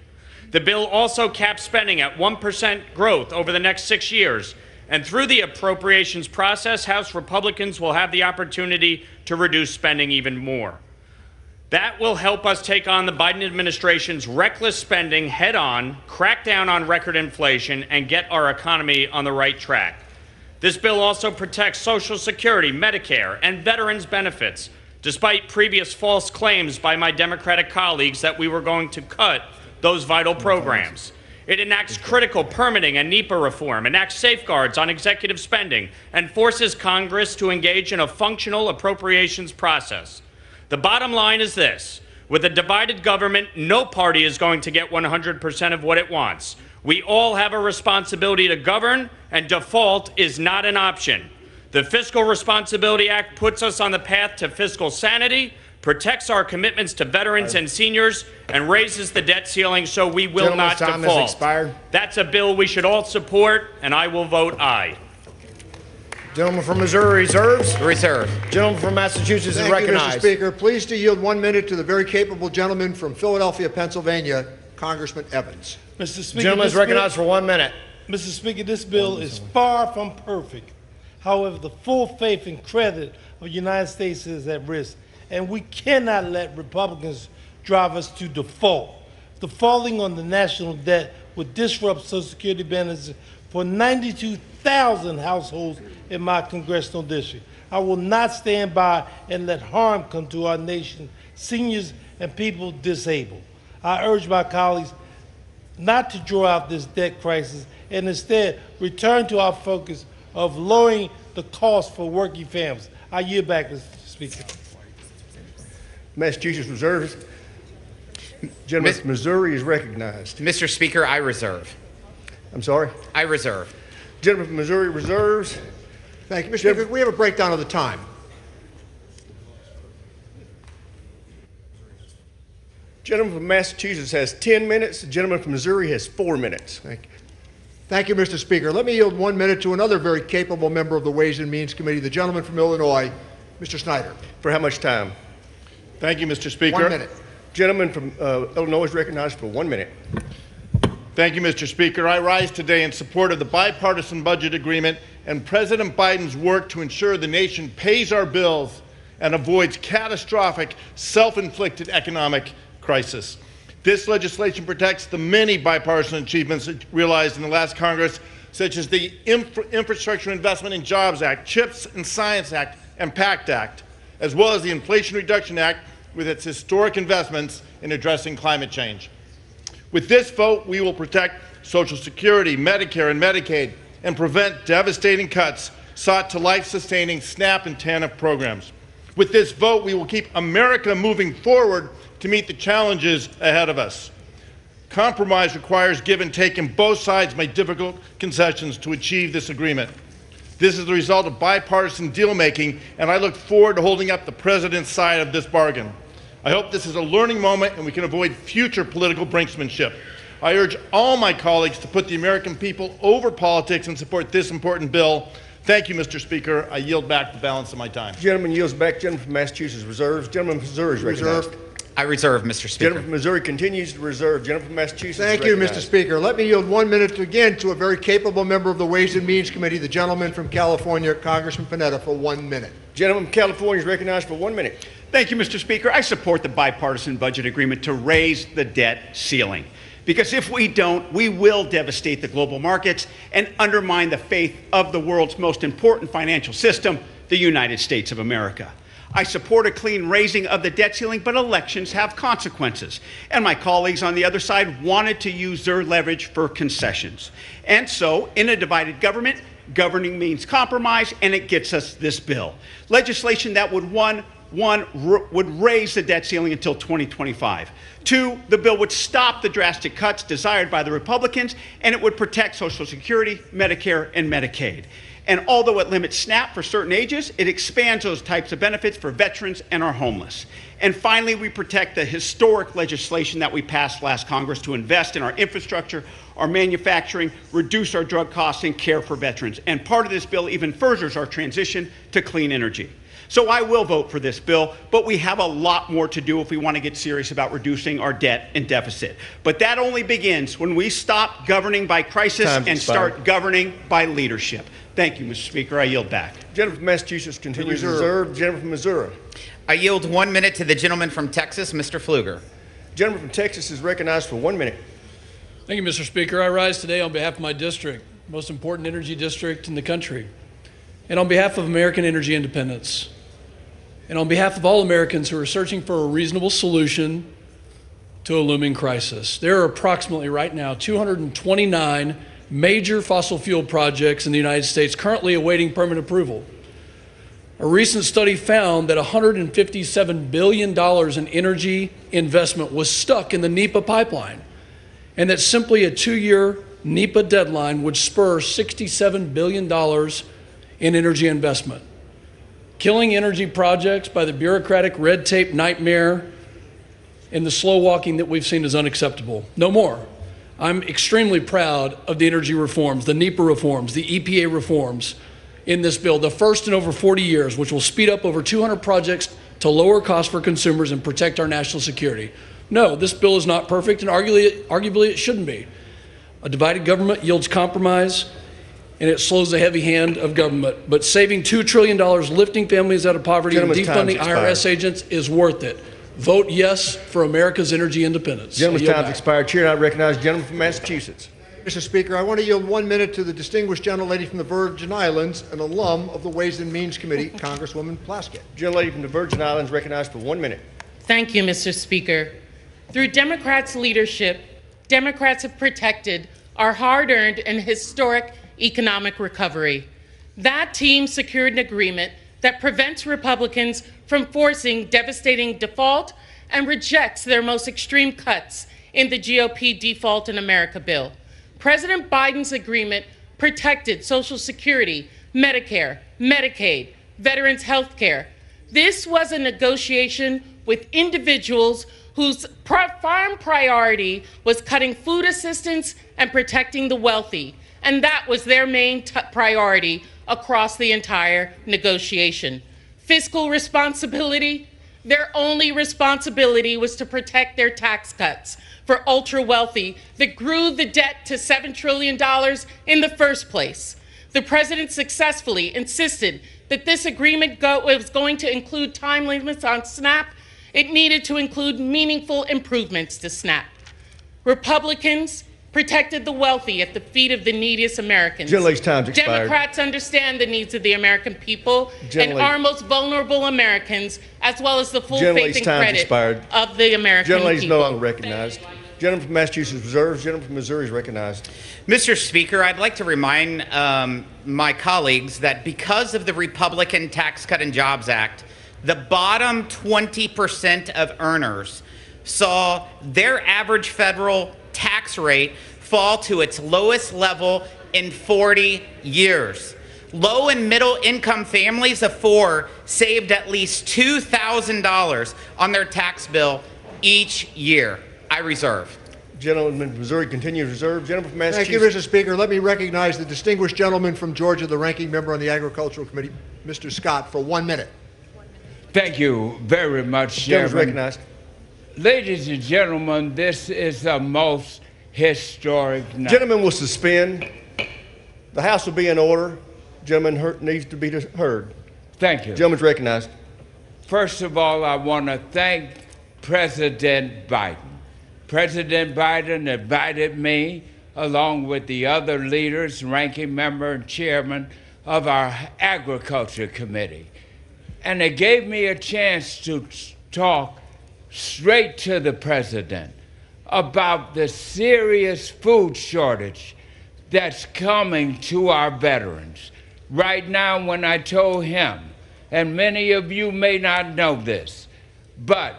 S7: The bill also caps spending at 1% growth over the next 6 years, and through the appropriations process, House Republicans will have the opportunity to reduce spending even more. That will help us take on the Biden administration's reckless spending head-on, crack down on record inflation, and get our economy on the right track. This bill also protects Social Security, Medicare, and veterans' benefits, despite previous false claims by my Democratic colleagues that we were going to cut those vital programs. It enacts critical permitting and NEPA reform, enacts safeguards on executive spending, and forces Congress to engage in a functional appropriations process. The bottom line is this: with a divided government, no party is going to get 100% of what it wants. We all have a responsibility to govern, and default is not an option. The Fiscal Responsibility Act puts us on the path to fiscal sanity, protects our commitments to veterans and seniors, and raises the debt ceiling so we will not
S14: time
S7: default.
S14: has expired.
S7: That's a bill we should all support, and I will vote aye.
S14: Gentleman from Missouri reserves.
S1: Reserve.
S14: Gentleman from Massachusetts is
S3: Thank you,
S14: recognized.
S3: Mr. Speaker. Pleased to yield 1 minute to the very capable gentleman from Philadelphia, Pennsylvania, Congressman Evans.
S24: Mr. Speaker,
S14: Gentleman is recognized for 1 minute.
S24: Mr. Speaker, this bill is far from perfect. However, the full faith and credit of the United States is at risk, and we cannot let Republicans drive us to default. Defaulting on the national debt would disrupt Social Security benefits for 92,000 households in my congressional district. I will not stand by and let harm come to our nation, seniors and people disabled. I urge my colleagues not to draw out this debt crisis and instead return to our focus of lowering the cost for working families. I yield back, Mr. Speaker.
S14: Massachusetts reserves. Gentleman from Missouri is recognized.
S1: Mr. Speaker, I reserve.
S14: I'm sorry?
S1: I reserve.
S14: Gentleman from Missouri reserves.
S3: Thank you, Mr. Speaker. We have a breakdown of the time.
S14: Gentleman from Massachusetts has 10 minutes. The gentleman from Missouri has 4 minutes.
S3: Thank you, Mr. Speaker. Let me yield 1 minute to another very capable member of the Ways and Means Committee, the gentleman from Illinois, Mr. Snyder.
S14: For how much time?
S18: Thank you, Mr. Speaker.
S3: 1 minute.
S14: Gentleman from Illinois is recognized for 1 minute.
S18: Thank you, Mr. Speaker. I rise today in support of the bipartisan budget agreement and President Biden's work to ensure the nation pays our bills and avoids catastrophic, self-inflicted economic crisis. This legislation protects the many bipartisan achievements realized in the last Congress, such as the Infrastructure Investment and Jobs Act, CHIPS and Science Act, and PACT Act, as well as the Inflation Reduction Act with its historic investments in addressing climate change. With this vote, we will protect Social Security, Medicare, and Medicaid, and prevent devastating cuts sought to life-sustaining SNAP and TANF programs. With this vote, we will keep America moving forward to meet the challenges ahead of us. Compromise requires give and take, and both sides make difficult concessions to achieve this agreement. This is the result of bipartisan deal-making, and I look forward to holding up the President's side of this bargain. I hope this is a learning moment and we can avoid future political brinksmanship. I urge all my colleagues to put the American people over politics and support this important bill. Thank you, Mr. Speaker. I yield back the balance of my time.
S14: Gentleman yields back. Gentleman from Massachusetts reserves. Gentleman from Missouri is recognized.
S1: I reserve, Mr. Speaker.
S14: Gentleman from Missouri continues to reserve. Gentleman from Massachusetts
S3: Thank
S14: is
S3: you,
S14: recognized.
S3: Mr. Speaker. Let me yield 1 minute again to a very capable member of the Ways and Means Committee, the gentleman from California, Congressman Panetta, for 1 minute.
S14: Gentleman from California is recognized for 1 minute.
S8: Thank you, Mr. Speaker. I support the bipartisan budget agreement to raise the debt ceiling. Because if we don't, we will devastate the global markets and undermine the faith of the world's most important financial system, the United States of America. I support a clean raising of the debt ceiling, but elections have consequences. And my colleagues on the other side wanted to use their leverage for concessions. And so, in a divided government, governing means compromise, and it gets us this bill. Legislation that would would raise the debt ceiling until 2025. 2, the bill would stop the drastic cuts desired by the Republicans, and it would protect Social Security, Medicare, and Medicaid. And although it limits SNAP for certain ages, it expands those types of benefits for veterans and our homeless. And finally, we protect the historic legislation that we passed last Congress to invest in our infrastructure, our manufacturing, reduce our drug costs, and care for veterans. And part of this bill even furthers our transition to clean energy. So I will vote for this bill, but we have a lot more to do if we want to get serious about reducing our debt and deficit. But that only begins when we stop governing by crisis and start governing by leadership. Thank you, Mr. Speaker. I yield back.
S24: Gentleman from Massachusetts continues reserved. Gentleman from Missouri.
S1: I yield 1 minute to the gentleman from Texas, Mr. Pfluger.
S24: Gentleman from Texas is recognized for 1 minute.
S9: Thank you, Mr. Speaker. I rise today on behalf of my district, most important energy district in the country, and on behalf of American energy independence, and on behalf of all Americans who are searching for a reasonable solution to a looming crisis. There are approximately right now 229 major fossil fuel projects in the United States currently awaiting permit approval. A recent study found that $157 billion in energy investment was stuck in the NEPA pipeline, and that simply a 2-year NEPA deadline would spur $67 billion in energy investment. Killing energy projects by the bureaucratic red tape nightmare and the slow walking that we've seen is unacceptable. No more. I'm extremely proud of the energy reforms, the NEPA reforms, the EPA reforms in this bill, the first in over 40 years, which will speed up over 200 projects to lower costs for consumers and protect our national security. No, this bill is not perfect, and arguably it shouldn't be. A divided government yields compromise, and it slows the heavy hand of government. But saving $2 trillion, lifting families out of poverty, and defunding IRS agents is worth it. Vote yes for America's energy independence.
S24: Gentleman's time's expired. Chair, I recognize the gentleman from Massachusetts.
S3: Mr. Speaker, I want to yield 1 minute to the distinguished gentlelady from the Virgin Islands, an alum of the Ways and Means Committee, Congresswoman Plaskett.
S24: Gentlelady from the Virgin Islands recognized for 1 minute.
S11: Thank you, Mr. Speaker. Through Democrats' leadership, Democrats have protected our hard-earned and historic economic recovery. That team secured an agreement that prevents Republicans from forcing devastating default and rejects their most extreme cuts in the GOP Default in America bill. President Biden's agreement protected Social Security, Medicare, Medicaid, veterans' health care. This was a negotiation with individuals whose prime priority was cutting food assistance and protecting the wealthy. And that was their main priority across the entire negotiation. Fiscal responsibility, their only responsibility was to protect their tax cuts for ultra wealthy that grew the debt to $7 trillion in the first place. The president successfully insisted that this agreement was going to include time limits on SNAP. It needed to include meaningful improvements to SNAP. Republicans protected the wealthy at the feet of the neediest Americans.
S24: Gentlelady's time's expired.
S11: Democrats understand the needs of the American people and our most vulnerable Americans, as well as the full faith and credit of the American people.
S24: Gentlelady's no longer recognized. Gentleman from Massachusetts reserves. Gentleman from Missouri is recognized.
S1: Mr. Speaker, I'd like to remind my colleagues that because of the Republican Tax Cut and Jobs Act, the bottom 20% of earners saw their average federal tax rate fall to its lowest level in 40 years. Low and middle income families of 4 saved at least $2,000 on their tax bill each year. I reserve.
S24: Gentleman from Missouri continues reserved. Gentleman from Massachusetts.
S3: Thank you, Mr. Speaker. Let me recognize the distinguished gentleman from Georgia, the ranking member on the Agricultural Committee, Mr. Scott, for 1 minute.
S12: Thank you very much, Chairman.
S24: Recognized.
S12: Ladies and gentlemen, this is the most historic night.
S24: Gentlemen will suspend. The House will be in order. Gentleman needs to be heard.
S12: Thank you.
S24: Gentleman's recognized.
S12: First of all, I want to thank President Biden. President Biden invited me, along with the other leaders, ranking member and chairman of our Agriculture Committee, and they gave me a chance to talk straight to the president about the serious food shortage that's coming to our veterans. Right now, when I told him, and many of you may not know this, but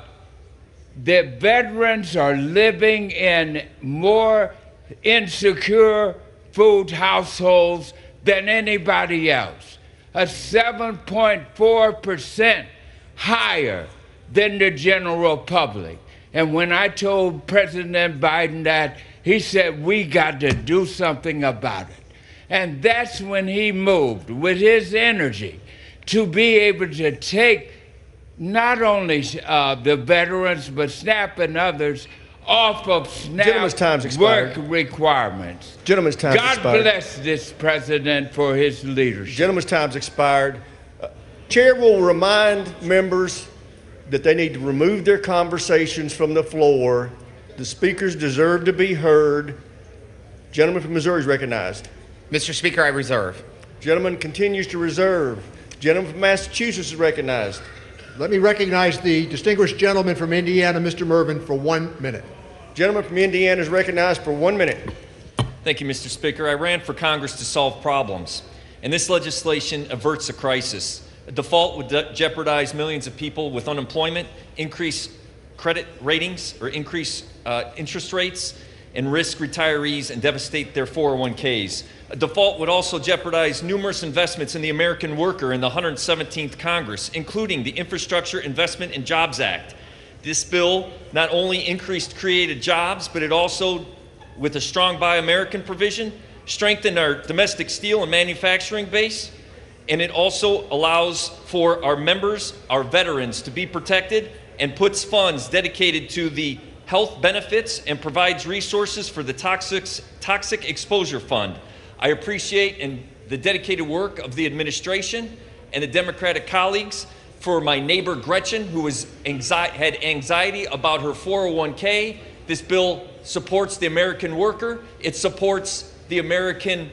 S12: the veterans are living in more insecure food households than anybody else, a 7.4% higher than the general public. And when I told President Biden that, he said, we got to do something about it. And that's when he moved with his energy to be able to take not only the veterans, but SNAP and others off of SNAP work requirements.
S24: Gentleman's time's
S12: God
S24: expired.
S12: bless this president for his leadership.
S24: Gentleman's time's expired. Chair will remind members that they need to remove their conversations from the floor. The speakers deserve to be heard. Gentleman from Missouri is recognized.
S1: Mr. Speaker, I reserve.
S24: Gentleman continues to reserve. Gentleman from Massachusetts is recognized.
S3: Let me recognize the distinguished gentleman from Indiana, Mr. Mervyn, for 1 minute.
S24: Gentleman from Indiana is recognized for 1 minute.
S10: Thank you, Mr. Speaker. I ran for Congress to solve problems, and this legislation averts a crisis. A default would jeopardize millions of people with unemployment, increase credit ratings, or increase interest rates, and risk retirees and devastate their 401ks. A default would also jeopardize numerous investments in the American worker in the 117th Congress, including the Infrastructure Investment and Jobs Act. This bill not only increased created jobs, but it also, with a strong Buy American provision, strengthened our domestic steel and manufacturing base, and it also allows for our members, our veterans, to be protected and puts funds dedicated to the health benefits and provides resources for the Toxic Exposure Fund. I appreciate the dedicated work of the administration and the Democratic colleagues. For my neighbor Gretchen, who had anxiety about her 401k, this bill supports the American worker. It supports the American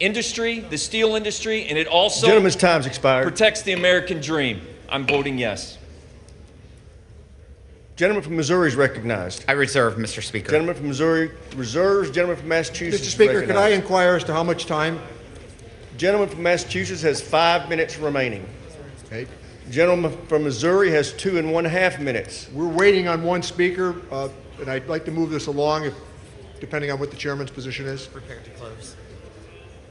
S10: industry, the steel industry, and it also
S24: Gentleman's time's expired.
S10: Protects the American dream. I'm voting yes.
S24: Gentleman from Missouri is recognized.
S1: I reserve, Mr. Speaker.
S24: Gentleman from Missouri reserves. Gentleman from Massachusetts
S3: Mr. Speaker,
S24: is
S3: could I
S24: recognized.
S3: inquire as to how much time?
S24: Gentleman from Massachusetts has 5 minutes remaining.
S3: Okay.
S24: Gentleman from Missouri has 2.5 minutes.
S3: We're waiting on one speaker, and I'd like to move this along, depending on what the chairman's position is.
S1: Prepared to close.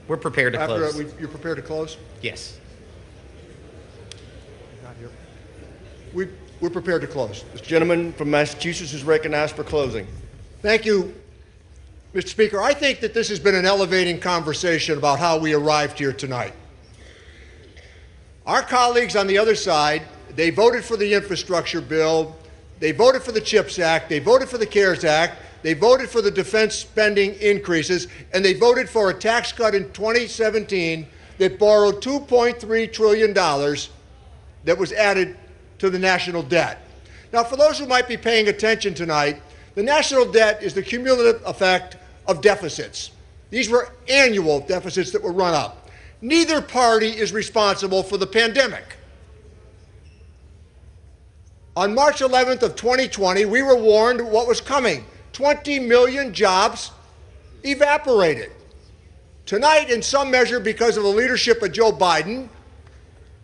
S1: We're prepared to close.
S3: You're prepared to close?
S1: Yes.
S3: Not here. We're prepared to close.
S24: This gentleman from Massachusetts is recognized for closing.
S3: Thank you, Mr. Speaker. I think that this has been an elevating conversation about how we arrived here tonight. Our colleagues on the other side, they voted for the infrastructure bill, they voted for the CHIPS Act, they voted for the CARES Act, they voted for the defense spending increases, and they voted for a tax cut in 2017 that borrowed $2.3 trillion that was added to the national debt. Now, for those who might be paying attention tonight, the national debt is the cumulative effect of deficits. These were annual deficits that were run up. Neither party is responsible for the pandemic. On March 11th of 2020, we were warned what was coming. 20 million jobs evaporated. Tonight, in some measure, because of the leadership of Joe Biden,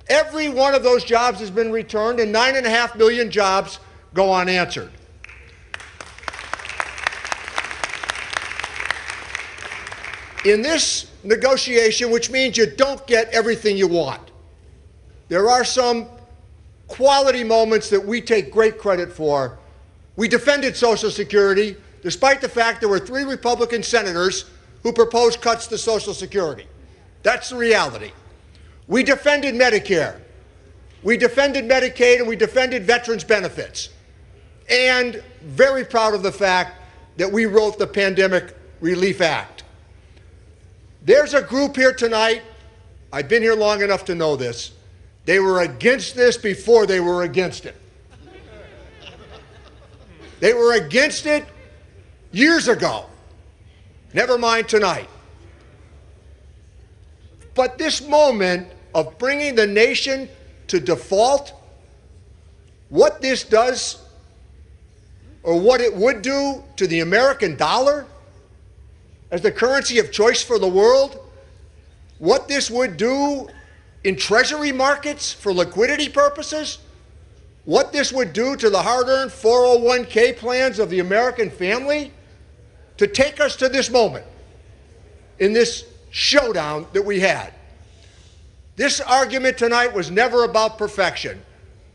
S3: every one of those jobs has been returned, and 9.5 million jobs go unanswered. In this negotiation, which means you don't get everything you want, there are some quality moments that we take great credit for. We defended Social Security, despite the fact there were 3 Republican senators who proposed cuts to Social Security. That's the reality. We defended Medicare. We defended Medicaid, and we defended veterans' benefits. And very proud of the fact that we wrote the Pandemic Relief Act. There's a group here tonight, I've been here long enough to know this, they were against this before they were against it. They were against it years ago. Never mind tonight. But this moment of bringing the nation to default, what this does or what it would do to the American dollar as the currency of choice for the world, what this would do in treasury markets for liquidity purposes, what this would do to the hard-earned 401k plans of the American family, to take us to this moment in this showdown that we had. This argument tonight was never about perfection.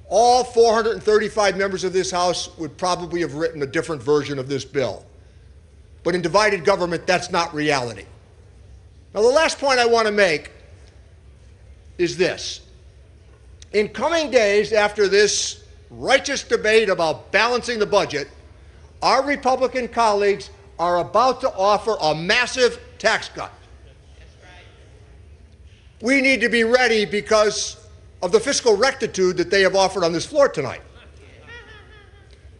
S3: All 435 members of this House would probably have written a different version of this bill. But in divided government, that's not reality. Now, the last point I want to make is this. In coming days after this righteous debate about balancing the budget, our Republican colleagues are about to offer a massive tax cut. We need to be ready because of the fiscal rectitude that they have offered on this floor tonight.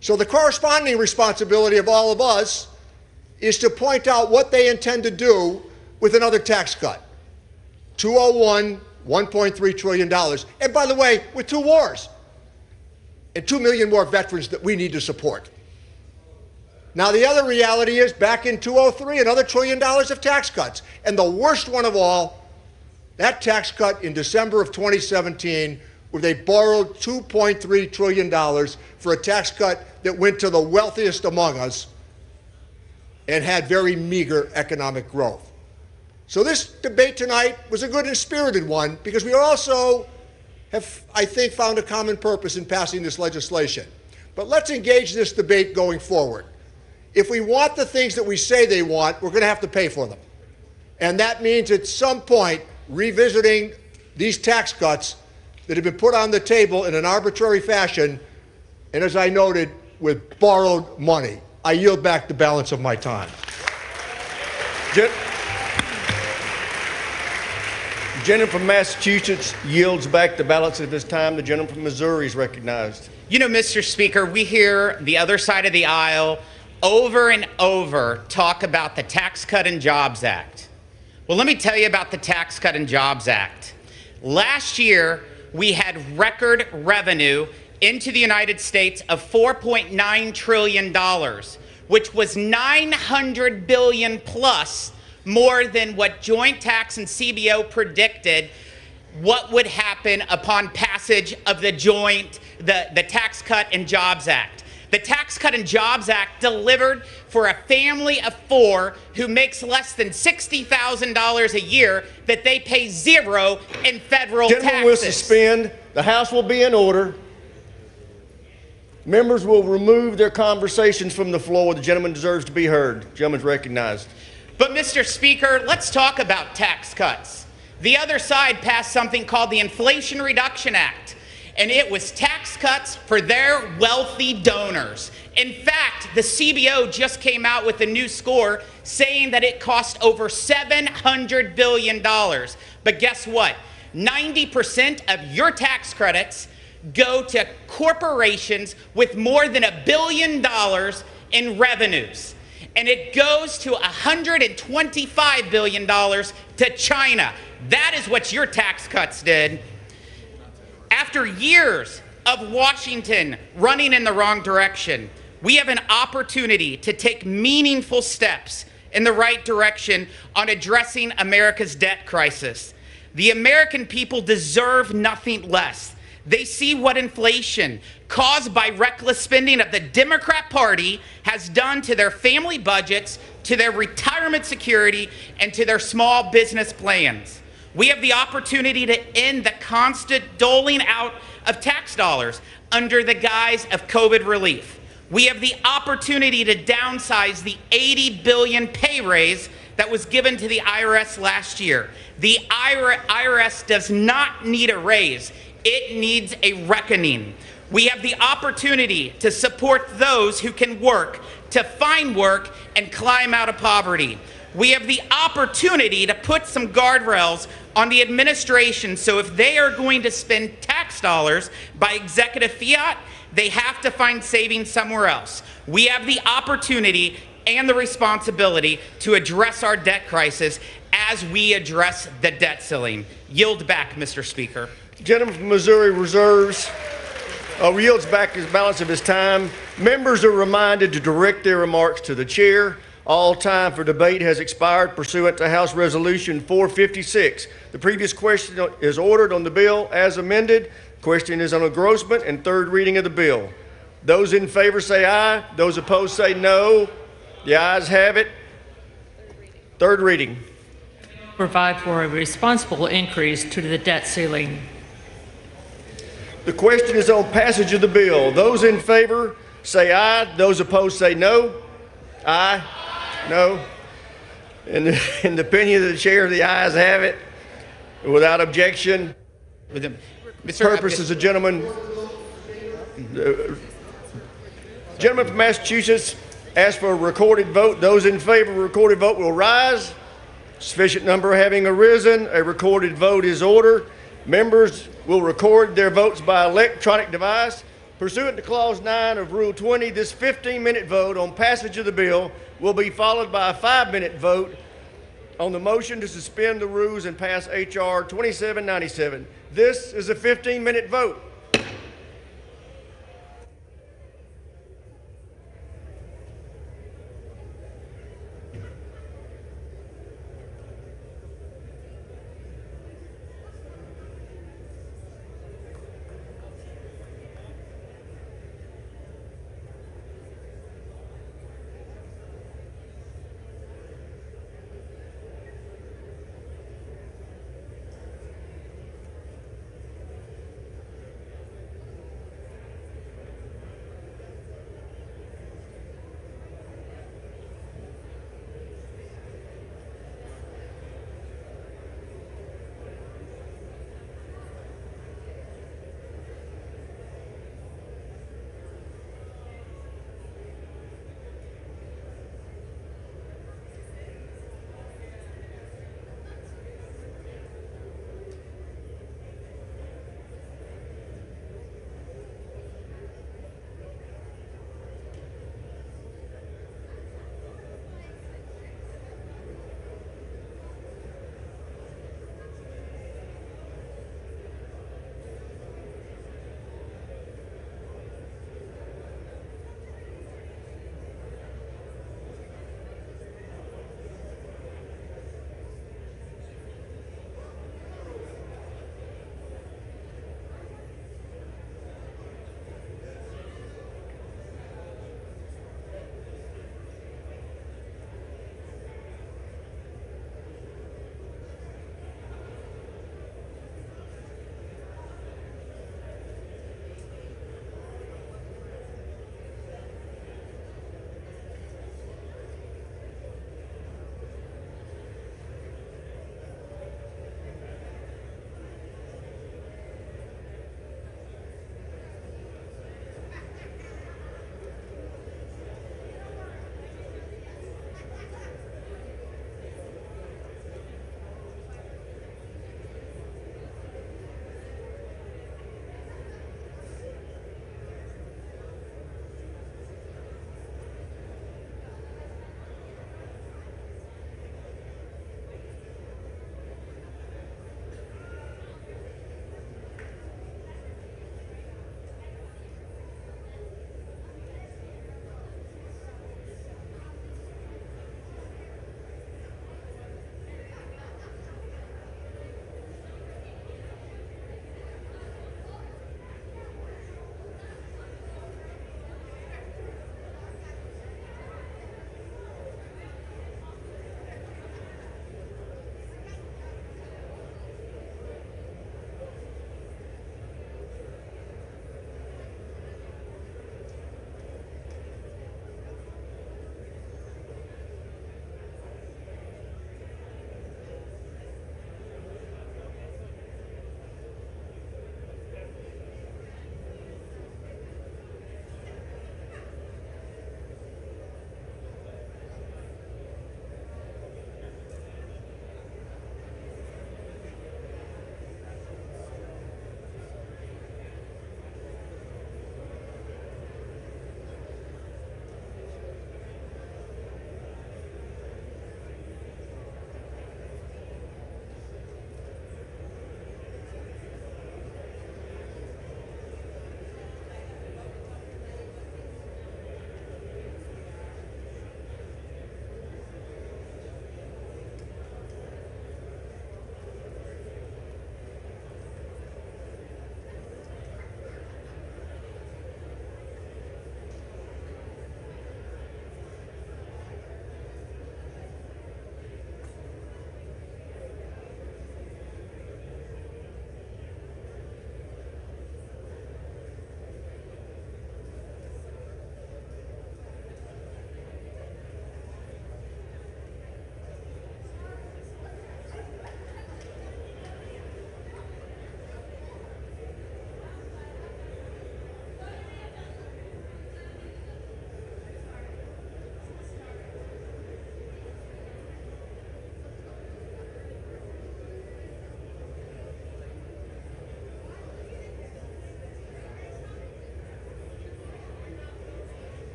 S3: So the corresponding responsibility of all of us is to point out what they intend to do with another tax cut. 201, $1.3 trillion. And by the way, with 2 wars and 2 million more veterans that we need to support. Now, the other reality is back in 2003, another $1 trillion of tax cuts. And the worst one of all, that tax cut in December of 2017, where they borrowed $2.3 trillion for a tax cut that went to the wealthiest among us and had very meager economic growth. So this debate tonight was a good and spirited one because we also have, I think, found a common purpose in passing this legislation. But let's engage this debate going forward. If we want the things that we say they want, we're going to have to pay for them. And that means at some point revisiting these tax cuts that have been put on the table in an arbitrary fashion, and as I noted, with borrowed money. I yield back the balance of my time.
S24: The gentleman from Massachusetts yields back the balance of his time. The gentleman from Missouri is recognized.
S1: You know, Mr. Speaker, we hear the other side of the aisle over and over talk about the Tax Cut and Jobs Act. Well, let me tell you about the Tax Cut and Jobs Act. Last year, we had record revenue into the United States of $4.9 trillion, which was $900 billion plus more than what Joint Tax and CBO predicted what would happen upon passage of the Tax Cut and Jobs Act. The Tax Cut and Jobs Act delivered for a family of 4 who makes less than $60,000 a year that they pay 0 in federal taxes.
S24: Gentlemen will suspend. The House will be in order. Members will remove their conversations from the floor. The gentleman deserves to be heard. The gentleman's recognized.
S1: But, Mr. Speaker, let's talk about tax cuts. The other side passed something called the Inflation Reduction Act, and it was tax cuts for their wealthy donors. In fact, the CBO just came out with a new score saying that it cost over $700 billion. But guess what? 90% of your tax credits go to corporations with more than $1 billion in revenues. And it goes to $125 billion to China. That is what your tax cuts did. After years of Washington running in the wrong direction, we have an opportunity to take meaningful steps in the right direction on addressing America's debt crisis. The American people deserve nothing less. They see what inflation caused by reckless spending of the Democrat Party has done to their family budgets, to their retirement security, and to their small business plans. We have the opportunity to end the constant doling out of tax dollars under the guise of COVID relief. We have the opportunity to downsize the $80 billion pay raise that was given to the IRS last year. The IRS does not need a raise. It needs a reckoning. We have the opportunity to support those who can work, to find work and climb out of poverty. We have the opportunity to put some guardrails on the administration so if they are going to spend tax dollars by executive fiat, they have to find savings somewhere else. We have the opportunity and the responsibility to address our debt crisis as we address the debt ceiling. Yield back, Mr. Speaker.
S24: Gentleman from Missouri reserves yields back his balance of his time. Members are reminded to direct their remarks to the chair. All time for debate has expired pursuant to House Resolution 456. The previous question is ordered on the bill as amended. Question is on engrossment and third reading of the bill. Those in favor say aye. Those opposed say no. The ayes have it. Third reading.
S13: Provide for a responsible increase to the debt ceiling.
S24: The question is on passage of the bill. Those in favor say aye. Those opposed say no. Aye. No. In the opinion of the chair, the ayes have it. Without objection. Purpose is the gentleman. Gentleman from Massachusetts asked for a recorded vote. Those in favor of a recorded vote will rise. Sufficient number having arisen, a recorded vote is ordered. Members will record their votes by electronic device. Pursuant to Clause 9 of Rule 20, this 15-minute vote on passage of the bill will be followed by a 5-minute vote on the motion to suspend the rules and pass H.R. 2797. This is a 15-minute vote.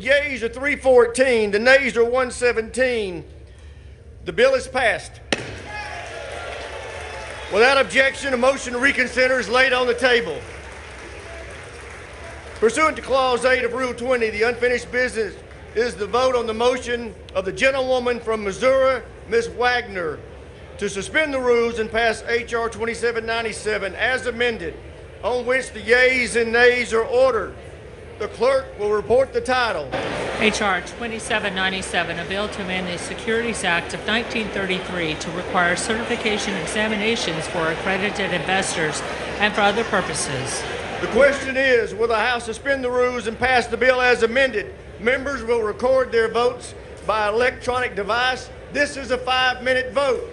S24: yeas are 314. The nays are 117. The bill is passed. Without objection, a motion to reconsider is laid on the table. Pursuant to Clause 8 of Rule 20, the unfinished business is the vote on the motion of the gentlewoman from Missouri, Ms. Wagner, to suspend the rules and pass H.R. 2797 as amended, on which the yeas and nays are ordered. The clerk will report the title.
S13: H.R. 2797, a bill to amend the Securities Act of 1933 to require certification examinations for accredited investors and for other purposes.
S24: The question is, will the House suspend the rules and pass the bill as amended? Members will record their votes by electronic device. This is a 5-minute vote.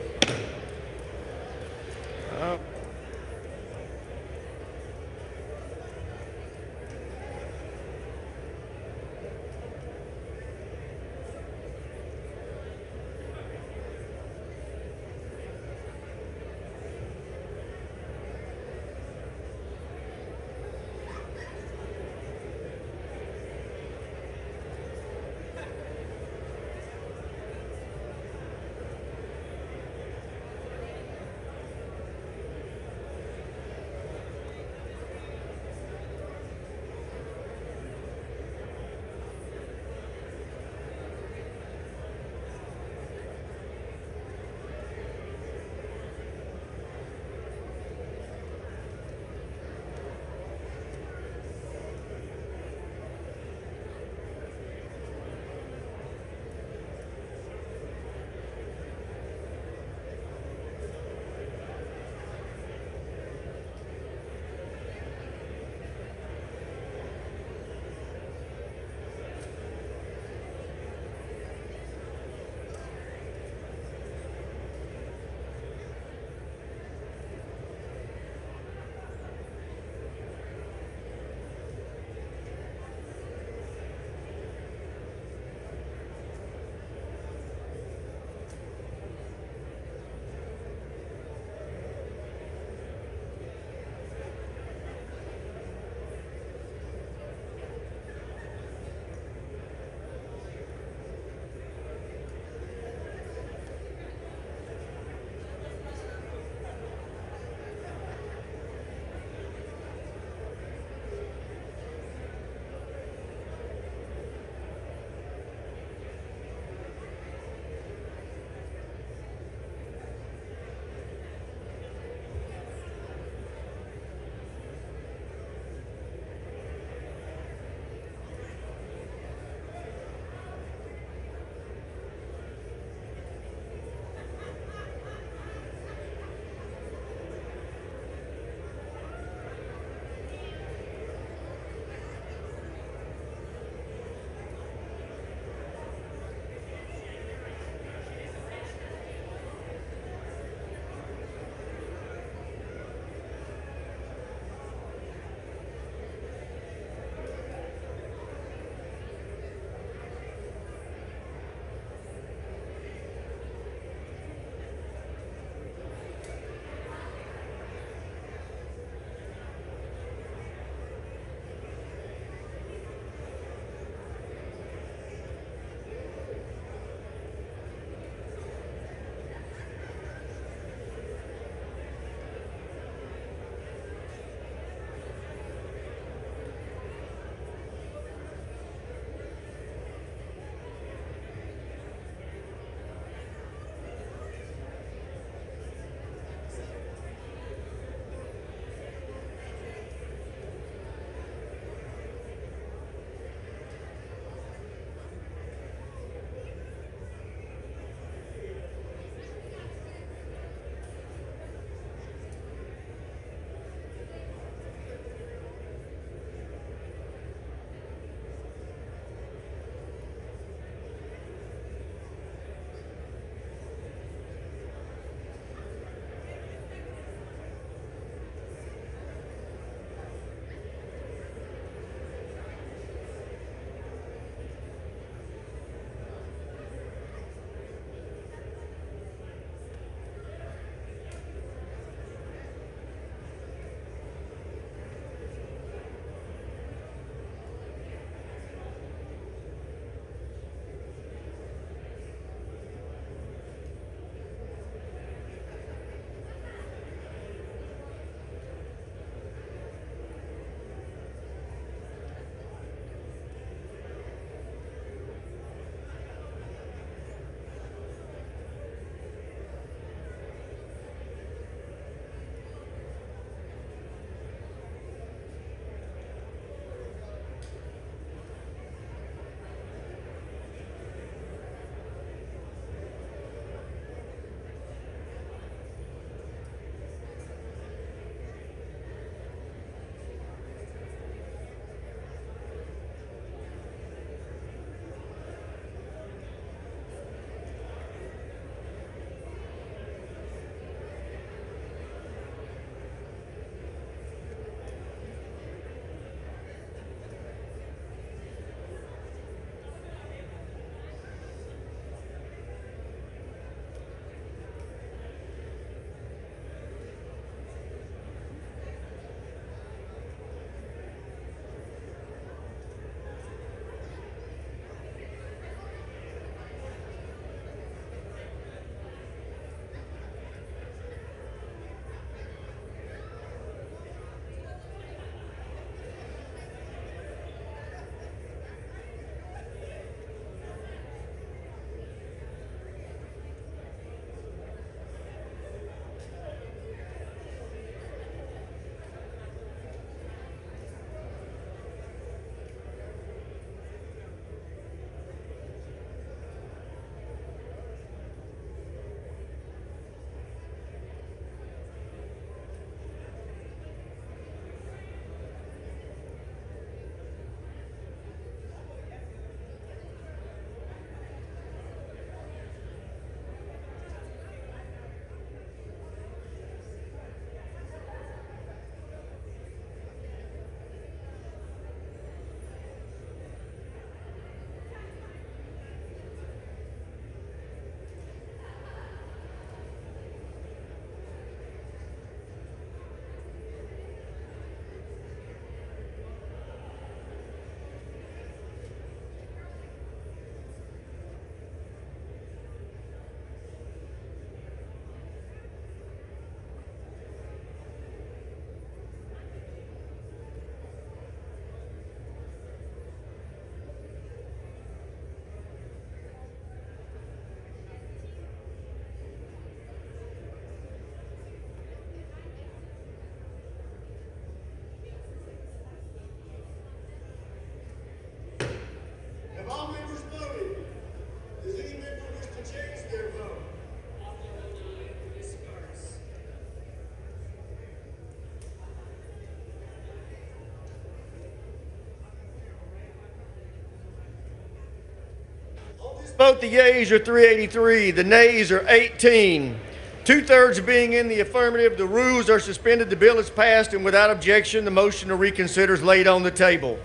S24: Vote the yeas are 383, the nays are 18. 2/3 being in the affirmative, the rules are suspended, the bill is passed, and without objection, the motion to reconsider is laid on the table.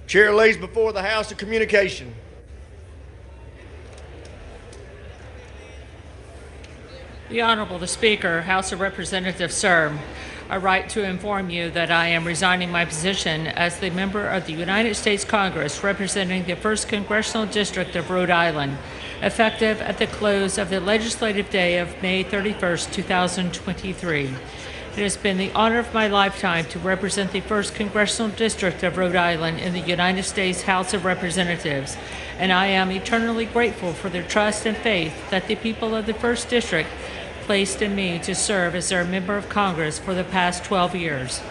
S24: Chair lays before the House a communication.
S13: The Honorable the Speaker, House of Representatives, sir. I write to inform you that I am resigning my position as the member of the United States Congress representing the 1st Congressional District of Rhode Island, effective at the close of the legislative day of May 31st, 2023. It has been the honor of my lifetime to represent the 1st Congressional District of Rhode Island in the United States House of Representatives, and I am eternally grateful for their trust and faith that the people of the 1st District placed in me to serve as their member of Congress for the past 12 years.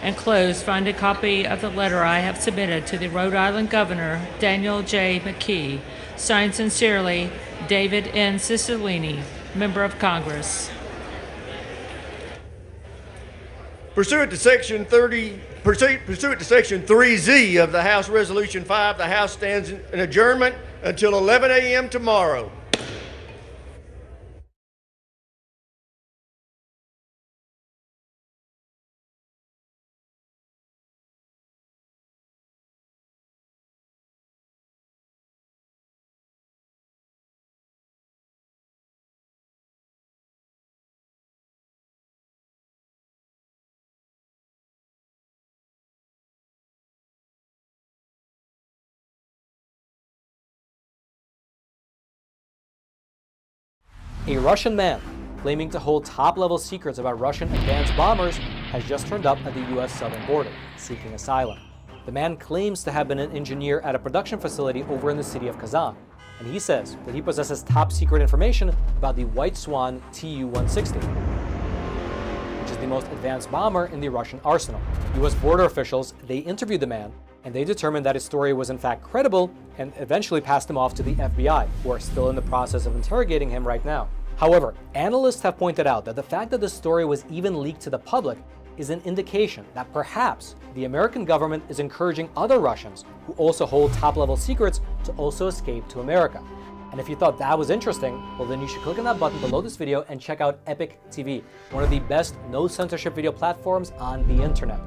S13: Enclosed, find a copy of the letter I have submitted to the Rhode Island Governor, Daniel J. McKee. Signed sincerely, David N. Cicilline, Member of Congress.
S24: Pursuant to Section 3Z of the House Resolution 5, the House stands in adjournment until 11 a.m. tomorrow.
S2: A Russian man claiming to hold top-level secrets about Russian advanced bombers has just turned up at the U.S. southern border, seeking asylum. The man claims to have been an engineer at a production facility over in the city of Kazan, and he says that he possesses top-secret information about the White Swan Tu-160, which is the most advanced bomber in the Russian arsenal. U.S. border officials, they interviewed the man, and they determined that his story was in fact credible and eventually passed him off to the FBI, who are still in the process of interrogating him right now. However, analysts have pointed out that the fact that the story was even leaked to the public is an indication that perhaps the American government is encouraging other Russians who also hold top-level secrets to also escape to America. And if you thought that was interesting, well then you should click on that button below this video and check out Epic TV, one of the best no-censorship video platforms on the internet.